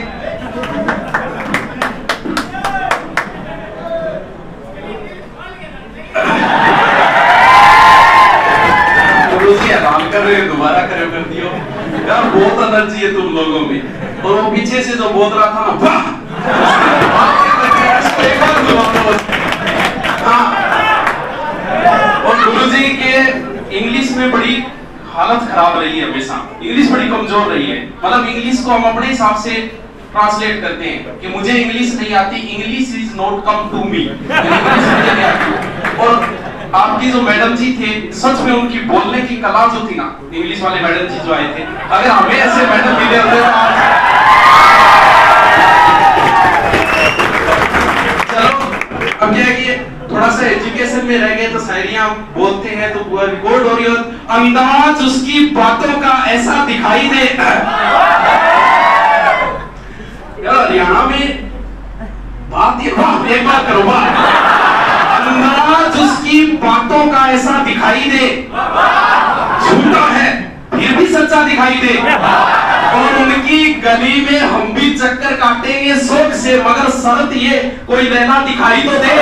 आराम कर रहे हो, दोबारा करो कर दियो यार। बहुत एनर्जी है तुम लोगों में। और वो पीछे से जो बोल रहा था ना, और गुरुजी के इंग्लिश में बड़ी हालत खराब रही है, हमेशा इंग्लिश बड़ी कमजोर रही है। मतलब इंग्लिश को हम अपने हिसाब से ट्रांसलेट करते हैं कि मुझे इंग्लिश नहीं आती, English is not come to me. और आपकी जो मैडम जी थे, सच में उनकी बोलने की कला जो थी ना, इंग्लिश वाले मैडम जी जो आए थे, अगर हमें ऐसे मैडम मिले होते तो चलो। अब क्या है कि थोड़ा सा एजुकेशन में रह गए तो शायरियां बोलते हैं तो पूरा रिकॉर्ड हो रही हो। अंदाज उसकी बातों का ऐसा दिखाई दे। हरियाणा में बात एक बार करो, अंदाज उसकी बातों का ऐसा दिखाई दे, झूठा है फिर भी सच्चा दिखाई दे। और उनकी गली में हम भी चक्कर काटेंगे शौक से, मगर शर्त ये कोई लैला दिखाई तो दे।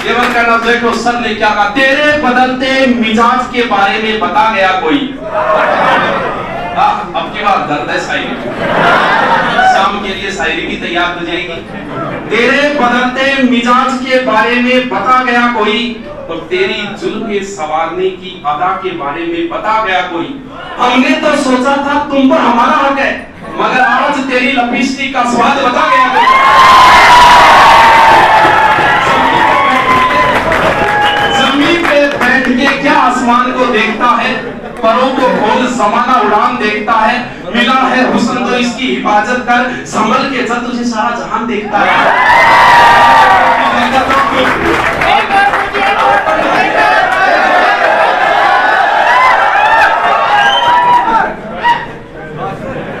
ये मत कहना देखो सर ने क्या कहा, तेरे बदलते मिजाज के बारे में बता गया कोई। अब की बात दर्द है शायरी, शाम के लिए शायरी भी तैयार हो जाएगी। तेरे बदलते मिजाज के बारे में बता गया कोई, और तेरी जुल्म सवारने की अदा के बारे में बता गया कोई। हमने तो सोचा था तुम पर हमारा हक है, मगर आज तेरी लिपस्टिक का स्वाद बता गया कोई। जमीन पे बैठ के क्या आसमान को देखता है, परों को खोल जमाना उड़ान देखता है। मिला है हुस्न तो इसकी हिफाजत कर, संभल के चल तुझे सारा जहान देखता है।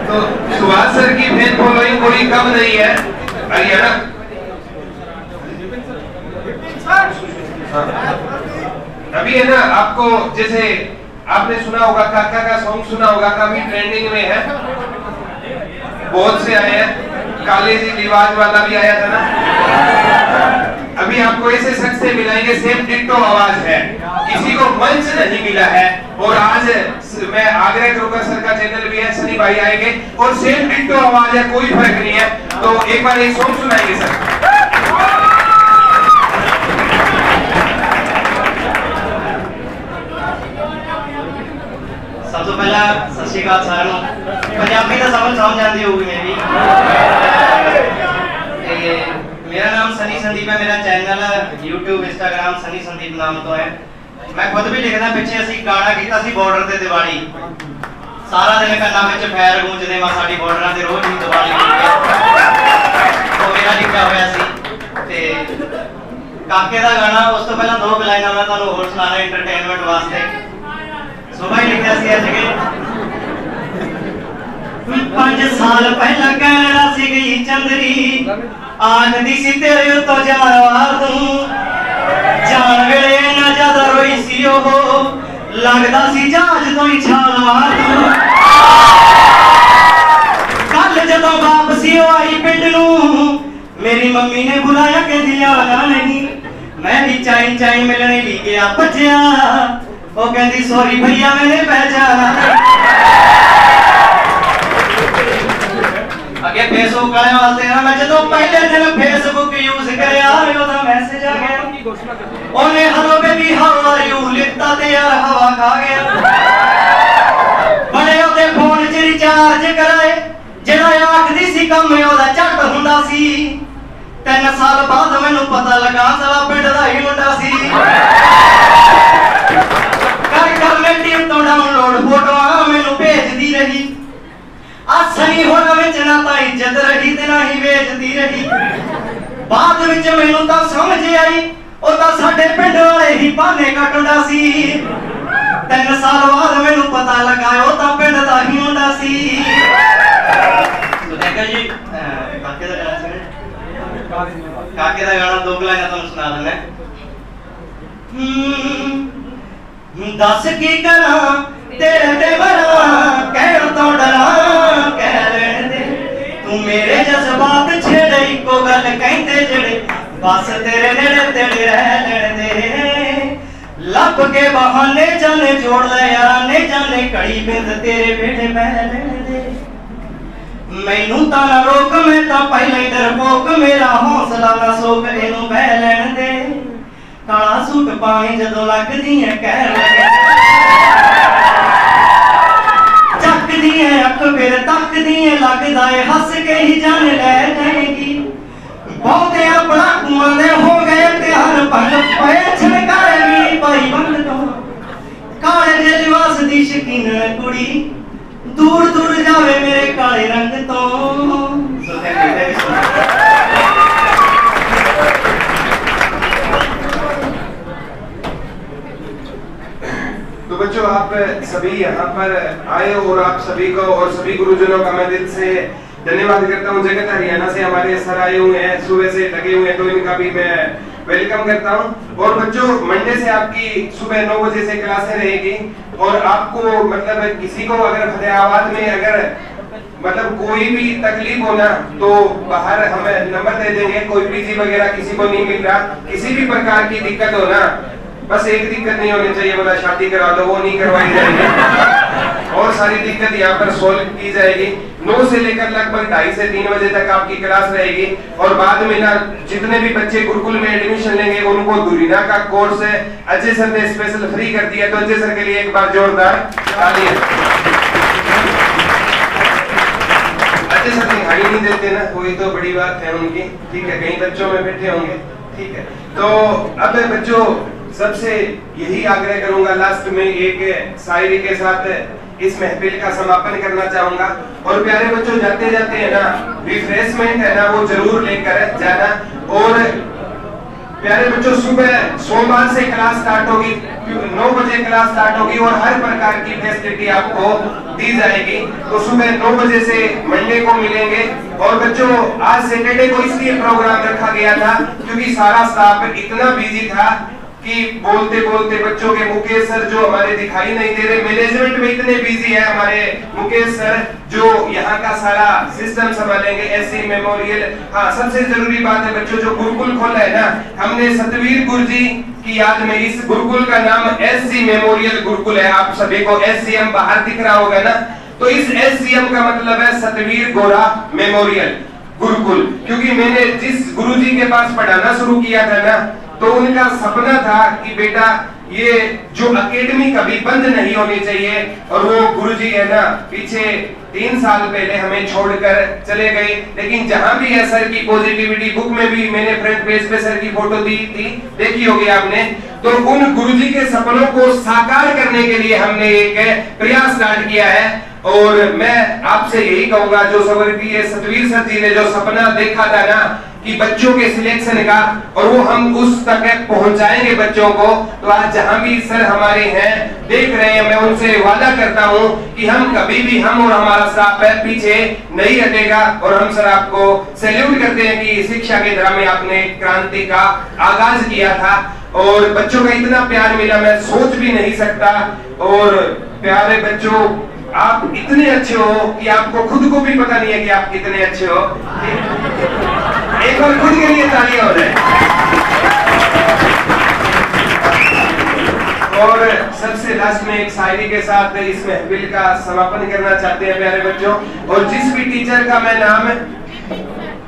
तो सुभाष सर की फैन फॉलोइंग कोई कम नहीं है हरियाणा। अभी है ना, आपको जैसे आपने सुना होगा, काका का सॉन्ग सुना होगा, काफी ट्रेंडिंग में है, बहुत से आए हैं। काले जी रिवाज वाला भी आया था ना। अभी आपको ऐसे शख्स से से मिलाएंगे, सेम डिट्टो आवाज है, किसी को मंच नहीं मिला है। और आज मैं आग्रह करूंगा, सर का चैनल भी है, सनी भाई आएंगे और सेम डिट्टो आवाज है, कोई फर्क नहीं है। तो एक बार एक सॉन्ग सुनाएंगे सर। सब तो पहला सत श्री अकाल सारों पंजाबी का समझ जाती होगी मेरी। मेरा नाम सनी संदीप है, मेरा channel YouTube Instagram Sunny Sandeep नाम तो है। मैं खुद भी लिखदा, पिछे असी गाना कीता सी बॉर्डर ते दिवाली, सारा दिन कन्ना विच फैर गूंजदे मा साडी बॉर्डरां ते रोज ही दिवाली तो मेरा लिखा होया सी। ते काके दा गाना उस तो पहला 2 लाइनां मैं तुहानू होर सुनाना एंटरटेनमेंट वास्ते। सुबह ही लिखा सी अज के 5 साल पहला कनाडा सी गई चंदरी, आखदी सी तेरे तो जानवा दूं, जान वेले ना ज्यादा रोई सी ओहो, लगदा सी जहाज तो ही छालवा दूं। कल जदों वापसी आई पिंड नूं, मेरी मम्मी ने बुलाया कहंदी आना नहीं, मैं भी चाई चाई मिलने ली गया भज्जिया, वो कहती सॉरी भैया मैंने पहचाना। अगे फेसबुक वाले वास्ते ना मैं जदों पहले दिन फेसबुक यूज करया ओदा मैसेज आ गया, ओने hello baby how are you लिखता ते यार हवा खा गया। बड़े ओदे फोन च रिचार्ज कराए, जेड़ा आखदी सी कम ओदा झट हुंदा सी। 3 साल बाद मैनू पता लगा साला पिंड दा ही मुंडा सी। कर लेटी तो डाउनलोड फोटोआं मैनू भेजदी रही, सनी होना विच ना ता इज्जत रही ते ना ही बेइज्जती रही। बाद विच मैनू तां समझ आई ओ तां साडे पिंड वाले ही बहाने कटदा सी। 3 साल बाद मैनू पता लगा ओ तां पिंड दा ही मुंडा सी। तो देखो जी काके दा गाना 2 लाइनां तुहानू सुना दिंदा। दस की करा तेरे ते बरा कहण तो डरा, कह लेण दे तू मेरे जज्बात छेड़े, इको गल कहंदे जेड़े बस तेरे नेड़े तेड़े रह लेण दे। लब के बहाने जाने जोड़ ले यार ने जाने कड़ी बिंद तेरे बेड़े बह लेण दे। मैनू तां ना रोक मैं तां पहले डरपोक, मेरा हौसला ना सोक इनू बह लेण दे। काला सूट पाए जदों लगदी है कह लगे, चकदी है अख फिर तकदी है, लगदा है हंस के ही जान ले जाएगी। बहुते अपना कुआं हो गए त्यार पल पे छड़कारे भी पाई बंद तो, काले जे लिबास दी शकीन कुड़ी दूर दूर जावे मेरे काले रंग तो। तो बच्चों आप सभी यहाँ पर आए और आप सभी को और सभी गुरुजनों का मैं दिल से धन्यवाद करता हूँ। जगत हरियाणा से हमारे सर आए हुए हैं, सुबह से लगे हुए हैं, तो इनका भी मैं वेलकम करता हूँ। और बच्चों मंडे से आपकी सुबह 9 बजे से क्लासें रहेगी और आपको मतलब किसी को अगर फतेहाबाद में अगर मतलब कोई भी तकलीफ होना तो बाहर हमें नंबर दे देंगे। कोई पीजी वगैरह किसी को नहीं मिल रहा, किसी भी प्रकार की दिक्कत हो ना, बस एक दिक्कत नहीं होनी चाहिए, बोला शादी करा दो, वो नहीं करवाई जाएगी और सारी दिक्कत यहाँ पर सोल्व की जाएगी। 9 से लेकर लगभग 2:30 से 3 बजे तक आपकी क्लास रहेगी। और बाद में ना जितने भी बच्चे गुरुकुल में एडमिशन लेंगे उनको दुरीना का कोर्स है अजय सर ने स्पेशल फ्री कर दिया, तो अजय सर के लिए एक बार जोरदार तालियां। अजय सर दिखाई नहीं देते ना, वही तो बड़ी बात है उनकी, ठीक है, कई बच्चों में बैठे होंगे, ठीक है। तो अब बच्चों सबसे यही आग्रह करूंगा, लास्ट में एक शायरी के साथ इस महफिल का समापन करना चाहूंगा। और प्यारे बच्चों जाते जाते है ना रिफ्रेशमेंट है ना वो जरूर लेकर जाना। और प्यारे बच्चों सुबह सोमवार से क्लास स्टार्ट होगी, 9 बजे क्लास स्टार्ट होगी और हर प्रकार की फैसिलिटी आपको दी जाएगी। तो सुबह 9 बजे से मंडे को मिलेंगे। और बच्चों आज सैटरडे को इसलिए प्रोग्राम रखा गया था क्योंकि सारा स्टाफ इतना बिजी था कि बोलते बोलते बच्चों के मुकेश सर जो हमारे दिखाई नहीं दे रहे, मैनेजमेंट में इतने बिजी है हमारे मुकेश सर जो यहाँ का सारा सिस्टम संभालेंगे, एससी मेमोरियल। हाँ, सबसे जरूरी बात है बच्चों, जो गुरुकुल खोला है ना हमने, सतवीर गुरु जी की याद में, इस गुरुकुल का नाम एससी मेमोरियल गुरुकुल है। आप सभी को एससीएम बाहर दिख रहा होगा ना, तो इस एससीएम का मतलब है सतवीर गोरा मेमोरियल गुरुकुल। क्योंकि मैंने जिस गुरुजी के पास पढ़ाना शुरू किया था ना, तो उनका सपना था कि बेटा ये जो एकेडमी कभी बंद नहीं होनी चाहिए, और वो गुरुजी है ना पीछे 3 साल पहले हमें छोड़कर चले गए। लेकिन जहां भी है सर की पॉजिटिविटी, बुक में भी मैंने फ्रंट पेज पे सर की फोटो दी थी, देखी होगी आपने। तो उन गुरुजी के सपनों को साकार करने के लिए हमने एक प्रयास स्टार्ट किया है। और मैं आपसे यही कहूंगा, जो स्वर्गीय सतवीर सर जी ने जो सपना देखा था ना कि बच्चों के सिलेक्शन का, और वो हम उस तक पहुंचाएंगे बच्चों को, तो आज जहां भी सर हमारे हैं देख रहे हैं, मैं उनसे वादा करता हूं कि हम कभी भी, हम और हमारा स्टाफ है, पीछे नहीं हटेगा। और हम सर आपको सैल्यूट करते हैं कि शिक्षा के धारा में आपने क्रांति का आगाज किया था, और बच्चों का इतना प्यार मिला मैं सोच भी नहीं सकता। और प्यारे बच्चों, आप इतने अच्छे हो कि आपको खुद को भी पता नहीं है कि आप कितने अच्छे हो। एक बार खुद के लिए तालियां हो जाए। और सबसे लास्ट में एक शायरी के साथ इस महफिल का समापन करना चाहते हैं प्यारे बच्चों। और जिस भी टीचर का मैं नाम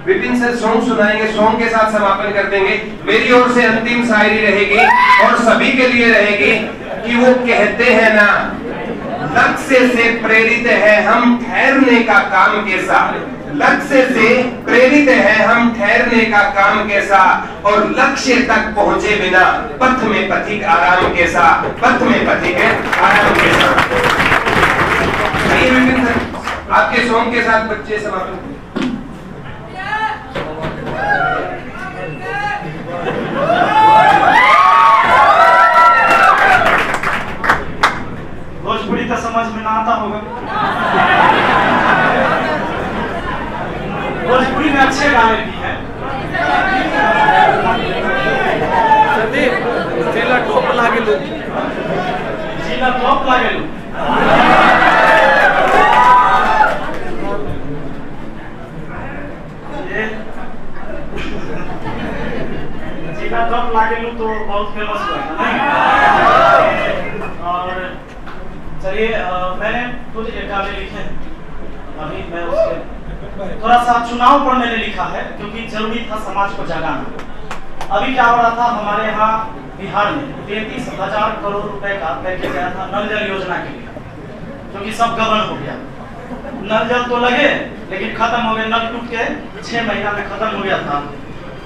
विपिन सर सॉन्ग सुनाएंगे, सॉन्ग के साथ समापन कर देंगे। मेरी ओर से अंतिम शायरी रहेगी और सभी के लिए रहेगी कि वो कहते हैं ना, लक्ष्य से प्रेरित है हम ठहरने का काम कैसा, लक्ष्य से प्रेरित है हम ठहरने का काम कैसा, और लक्ष्य तक पहुंचे बिना पथ में पथिक आराम कैसा, पथ में पथिक आराम कैसा। आपके सॉन्ग के साथ बच्चे समापन। भोजपुरी तो समझ में ना आता होगा, भोजपुरी में अच्छे गाने भी हैं। जिला टॉप लागे लो, जिला टॉप लागे लो। जिला टॉप लागे लो तो बहुत फेमस हुआ है। और चलिए, मैंने कुछ गाने लिखे हैं, अभी मैं उसके थोड़ा सा चुनाव पर मैंने लिखा है क्योंकि जरूरी था समाज को जगाना। अभी क्या हो रहा था हमारे यहाँ बिहार में 33,000 करोड़ रुपए का पैकेज आया था नल जल योजना के लिए, क्योंकि सब गबन हो गया। नल जल तो लगे लेकिन खत्म हो गए, नल टूट के 6 महीना में खत्म हो गया था।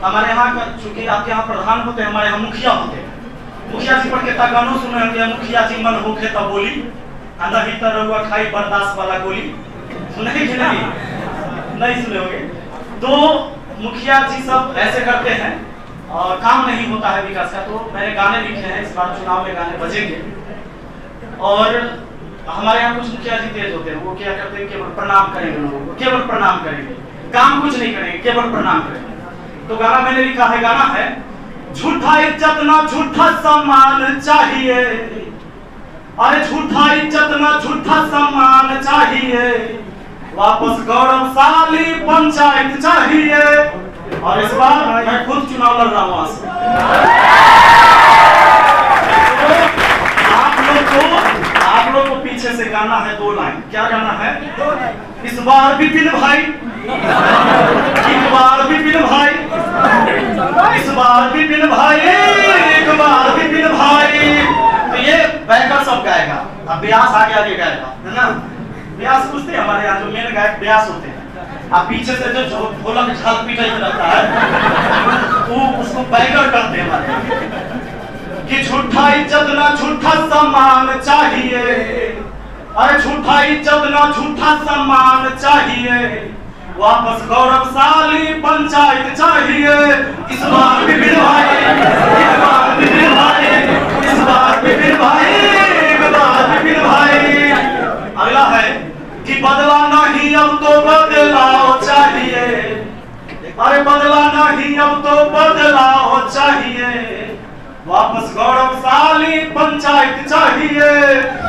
हमारे यहाँ का चूंकि आपके यहाँ प्रधान होते हैं, हमारे यहाँ मुखिया होते हैं, मुखिया जी पर के गानों सुने होंगे, मुखिया जी मन होके तब बोली, नहीं तो रहुआ खाई बर्दाश्त वाला गोली, सुने कि नहीं? नहीं सुने होंगे। तो मुखिया जी सब ऐसे करते हैं और काम नहीं होता है विकास का। तो मैंने गाने लिखे हैं, इस बार चुनाव में गाने बजेंगे। और हमारे यहाँ कुछ मुखिया जी तेज होते हैं, वो क्या करते हैं, केवल प्रणाम करेंगे लोगों को, केवल प्रणाम करेंगे, काम कुछ नहीं करेंगे, केवल प्रणाम करेंगे। तो गाना मैंने लिखा है, गाना है झूठा इज्जत ना झूठा सम्मान चाहिए, अरे झूठा इज्जत ना झूठा सम्मान चाहिए, वापस गौरवशाली पंचायत चाहिए। और इस बार मैं खुद चुनाव लड़ रहा हूँ वहां से। आप लोग को पीछे से गाना है 2 लाइन। क्या गाना है? इस बार विपिन भाई, एक बार विपिन भाई, इस बार विपिन भाई, एक बार विपिन भाई। तो ये बैकर सब गाएगा, अब ब्यास आगे आगे गाएगा, है ना? ब्यास पूछते हैं हमारे यहाँ जो मेन गायक ब्यास होते हैं। अब पीछे से जो ढोलक झाल पीटा रहता है तो उसको बैकर करते हैं हमारे यहाँ। कि झूठा इज्जत ना झूठा सम्मान चाहिए, अरे झूठा इज्जत ना झूठा सम्मान चाहिए, वापस गौरवशाली पंचायत चाहिए। इस बार विपिन भाई, इस बार विपिन भाई, इस बार विपिन भाई, एक बार विपिन भाई। अगला है कि बदला नहीं अब तो बदलाव चाहिए, अरे बदला नहीं अब तो बदलाव चाहिए, वापस गौरवशाली पंचायत चाहिए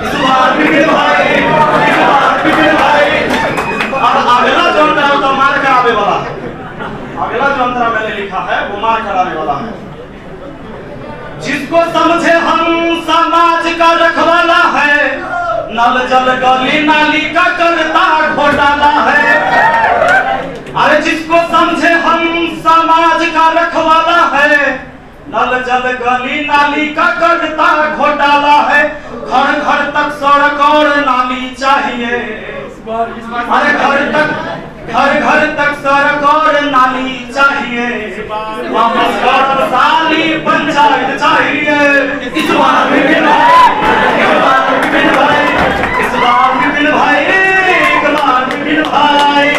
इस बार भी भाई, इस बार भी भाई। अब अगला जो अंतरा तो मार करावे वाला है, अगला जो अंतरा मैंने लिखा है वो मार करावे वाला है। जिसको समझे हम समाज का रखवाला है, नल जल गली नाली का करता घोटाला है। अरे जिसको समझे हम समाज का रखवाला है, नल जल गली नाली का करता घोटाला है। घर घर तक सड़क और नाली चाहिए, अरे घर घर तक सड़क और नाली चाहिए। वापस गौरवशाली पंचायत चाहिए इस बार भी भाई, इस बार भी भाई, इस बार भी भाई, एक बार भी भाई।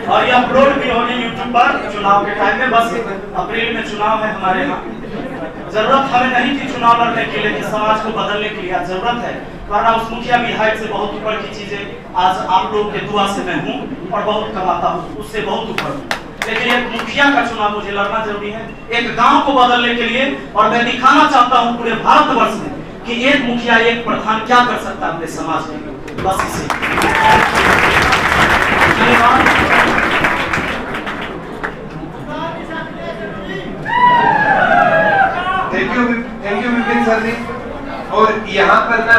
और ये अपलोड भी होगी YouTube पर चुनाव के टाइम में। बस अप्रैल में चुनाव है हमारे यहाँ। जरूरत हमें नहीं थी चुनाव लड़ने के लिए, कि समाज को बदलने के लिए जरूरत है, वरना उस मुखिया विधायक से बहुत ऊपर की चीजें आज आप लोग के दुआ से मैं हूँ और बहुत कमाता हूँ, उससे बहुत ऊपर हूँ। लेकिन एक मुखिया का चुनाव मुझे लड़ना जरूरी है, एक गांव को बदलने के लिए। और मैं दिखाना चाहता हूँ पूरे भारतवर्ष में कि एक मुखिया एक प्रधान क्या कर सकता है अपने समाज के लिए। बस इसे थैंक यू विपिन सर जी। और यहाँ पर ना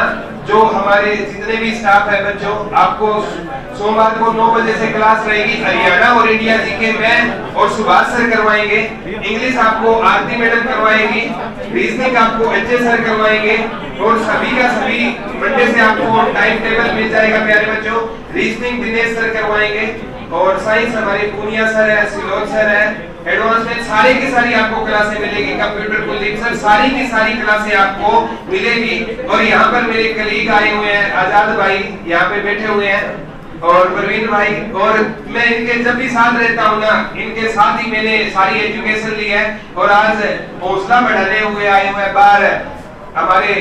जो हमारे जितने भी स्टाफ है बच्चों, आपको सोमवार को 9 बजे से क्लास रहेगी। हरियाणा और इंडिया जीके मैं और सुभाष सर करवाएंगे, इंग्लिश आपको आरती मैडम करवाएगी, रीजनिंग आपको एचए सर करवाएंगे। और सभी का सभी मंडे से आपको टाइम टेबल मिल जाएगा प्यारे बच्चों। रीजनिंग दिनेश सर करवाएंगे और साइंस हमारे पूनिया सर है, सिलोन सर है। एडवांस में सारी की सारी आपको क्लासें मिलेगी। कंप्यूटर कुलदीप सर सारी की सारी क्लासें आपको मिलेगी। और यहाँ पर मेरे कलीग आए हुए हैं, आजाद भाई यहाँ पे बैठे हुए हैं और प्रवीण भाई। और मैं इनके जब भी साथ रहता हूँ ना, इनके साथ ही मैंने सारी एजुकेशन ली है। और आज हौसला बढ़ाने हुए आए हुए बाहर हमारे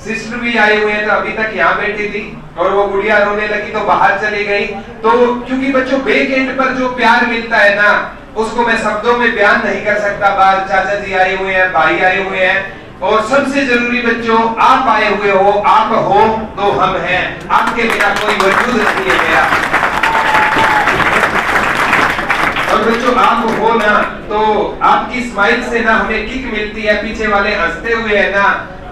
सिस्टर भी आए हुए हैं, तो अभी तक यहाँ बैठी थी और वो गुड़िया रोने लगी तो बाहर चली गई। तो क्योंकि बच्चों बैक एंड पर जो प्यार मिलता है ना, उसको मैं शब्दों में बयान नहीं कर सकता। बाहर चाचा जी आए हुए हैं, भाई आए हुए हैं। और सबसे जरूरी बच्चों, आप आए हुए हो, आप हो तो हम हैं, आपके बिना कोई वजूद नहीं है मेरा। और बच्चों आप हो ना, तो आपकी स्माइल से ना हमें किक मिलती है। पीछे वाले हंसते हुए है ना,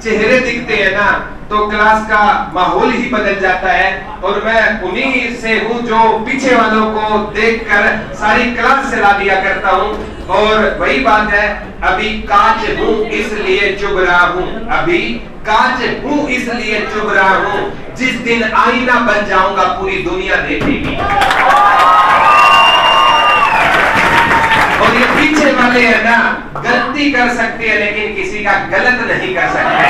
चेहरे दिखते हैं ना, तो क्लास का माहौल ही बदल जाता है। और मैं उन्हीं से हूँ जो पीछे वालों को देखकर सारी क्लास चला दिया करता हूँ। और वही बात है, अभी कांच हूँ इसलिए चुभ रहा हूँ, अभी कांच हूँ इसलिए चुभ रहा हूँ। जिस दिन आईना बन जाऊंगा पूरी दुनिया देखेगी। और ये पीछे वाले है ना, गलती कर सकते हैं लेकिन किसी का गलत नहीं कर सकते।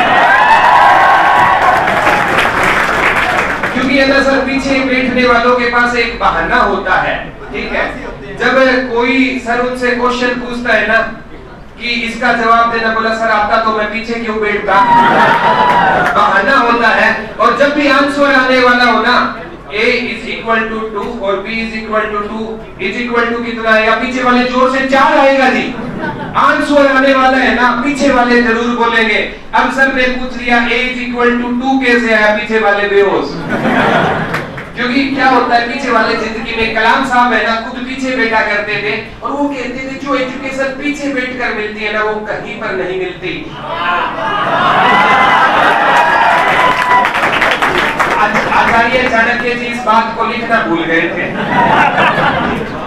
क्योंकि अगर पीछे बैठने वालों के पास एक बहाना होता है, ठीक है। जब कोई सर उनसे क्वेश्चन पूछता है ना कि इसका जवाब देना, बोला सर आता तो मैं पीछे क्यों बैठता, बहाना होता है। और जब भी आंसर आने वाला हो ना, a is equal to 2 और b is equal to 2 is equal to कितना है, या पीछे वाले जोर से 4 आएगा जी। आंसर आने वाला है ना, पीछे वाले जरूर बोलेंगे। अब सर ने पूछ लिया a is equal to 2 कैसे आया, पीछे वाले बेहोश। क्योंकि क्या होता है, पीछे वाले जिंदगी में कलाम साहब है ना, खुद पीछे बैठा करते थे और वो कहते थे जो एजुकेशन पीछे बैठकर मिलती है ना, वो कहीं पर नहीं मिलती। आचार्य चाणक्य जी इस बात को लिखना भूल गए थे।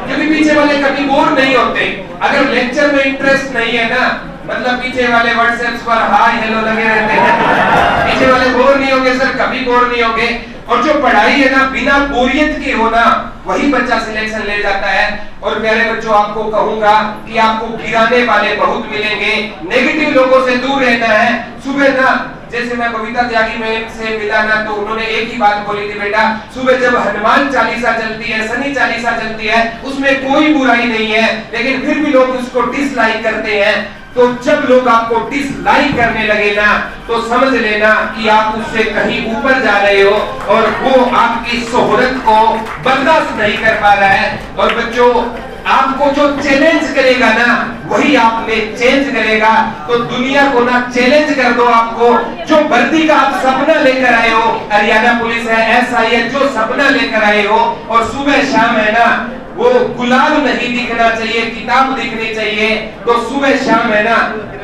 क्योंकि पीछे वाले कभी बोर नहीं होते। अगर लेक्चर में इंटरेस्ट नहीं है ना, मतलब पीछे वाले व्हाट्सएप पर हाय हेलो लगे रहते हैं, पीछे वाले बोर नहीं होंगे सर, कभी बोर नहीं होंगे। और जो पढ़ाई है ना, बिना बोरियत के होना, वही बच्चा सिलेक्शन ले जाता है। और प्यारे बच्चों, आपको कहूंगा कि आपको गिराने वाले बहुत मिलेंगे, नेगेटिव लोगों से दूर रहना है। सुबह ना, जैसे मैं कविता त्यागी में से मिला ना, तो उन्होंने एक ही बात बोली थी, बेटा सुबह जब हनुमान चालीसा चलती है, शनि चालीसा चलती है, उसमें कोई बुराई नहीं है, लेकिन फिर भी लोग उसको डिसलाइक करते हैं। तो जब लोग आपको डिसलाइक करने लगे ना, तो समझ लेना कि आप उससे कहीं ऊपर जा रहे हो और वो आपकी शोहरत को बर्दाश्त नहीं कर पा रहा है। और बच्चों, आपको जो चैलेंज करेगा ना, वही आप में चेंज करेगा। तो दुनिया को ना चैलेंज कर दो। आपको जो वर्दी का आप सपना लेकर आए हो, हरियाणा पुलिस है, SI है, जो सपना लेकर आए हो, और सुबह शाम है ना, वो गुलाब नहीं दिखना चाहिए, किताब दिखनी चाहिए। तो सुबह शाम है ना,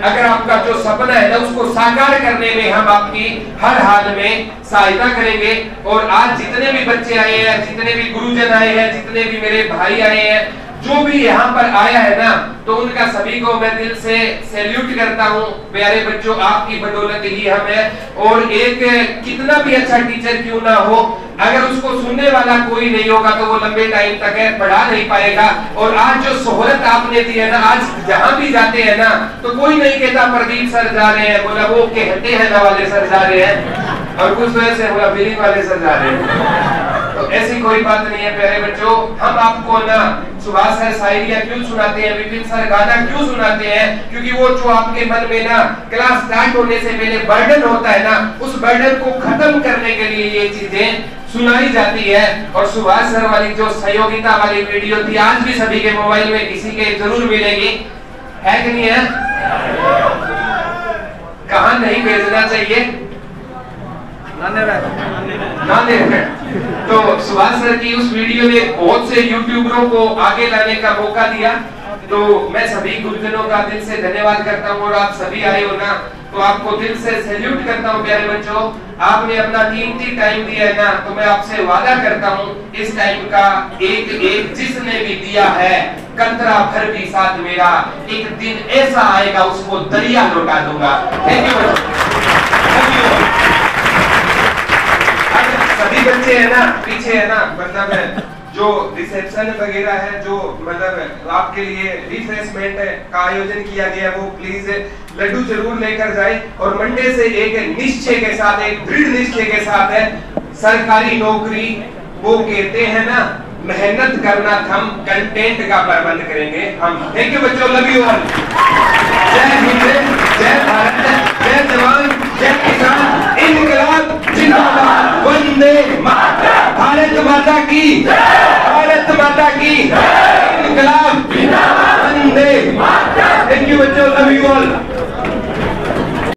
अगर आपका जो सपना है ना, उसको साकार करने में हम आपकी हर हाल में सहायता करेंगे। और आज जितने भी बच्चे आए हैं, जितने भी गुरुजन आए हैं, जितने भी मेरे भाई आए हैं, जो भी यहाँ पर आया है ना, तो उनका सभी को मैं दिल से सैल्यूट करता हूँ। प्यारे बच्चों, आपकी बदौलत ही हम है। और एक कितना भी अच्छा टीचर क्यों ना हो, अगर उसको सुनने वाला कोई नहीं होगा तो वो लंबे टाइम तक है पढ़ा नहीं पाएगा। और आज जो शोहरत आपने दी है ना, आज जहाँ भी जाते हैं ना, तो कोई नहीं कहता प्रदीप सर जा रहे हैं, बोला वो कहते हैं ना वाले सर जा रहे हैं, और कुछ तो ऐसे बोला फीलिंग वाले सर जा रहे हैं। तो ऐसी कोई बात नहीं है प्यारे बच्चों। हम आपको ना सुभाष सर शायरियां क्यों सुनाते हैं, विपिन सर गाना क्यों सुनाते हैं, क्योंकि वो जो आपके मन में ना क्लास स्टार्ट होने से पहले बर्डन होता है ना, उस बर्डन को खत्म करने के लिए ये चीजें सुनाई जाती है। और सुभाष सर वाली जो सहयोगिता वाली वीडियो थी, आज भी सभी के मोबाइल में किसी के जरूर मिलेगी, है कि नहीं है? कहाँ नहीं भेजना चाहिए, तो सुभाष सर की उस वीडियो ने बहुत से यूट्यूबरों को आगे लाने का मौका दिया। तो मैं सभी गुरुजनों का दिल से धन्यवाद करता हूँ। और आप सभी आए हो ना, तो आपको दिल से सैल्यूट करता हूँ। प्यारे बच्चों, आपने अपना कीमती टाइम दिया है ना, तो मैं आपसे वादा करता हूँ, इस टाइम का एक जिसने भी दिया है, कतरा भर भी साथ मेरा, एक दिन ऐसा आएगा उसको दरिया लौटा दूंगा। थैंक यू बच्चों। सभी बच्चे है ना, पीछे है ना, मतलब जो रिसेप्शन वगैरह है, जो मतलब आपके लिए रिफ्रेशमेंट का आयोजन किया गया, वो प्लीज लड्डू जरूर लेकर जाए। और मंडे से एक निश्चय के साथ, एक दृढ़ निश्चय के साथ है, सरकारी नौकरी वो कहते हैं ना, मेहनत करना थम, कंटेंट का प्रबंध करेंगे हम। थैंक यू बच्चों, लव यू ऑल। जय हिंद, जय भारत, जय जवान, जय किसान, इनकलाब जिंदाबाद, वंदे मातरम, भारत माता की।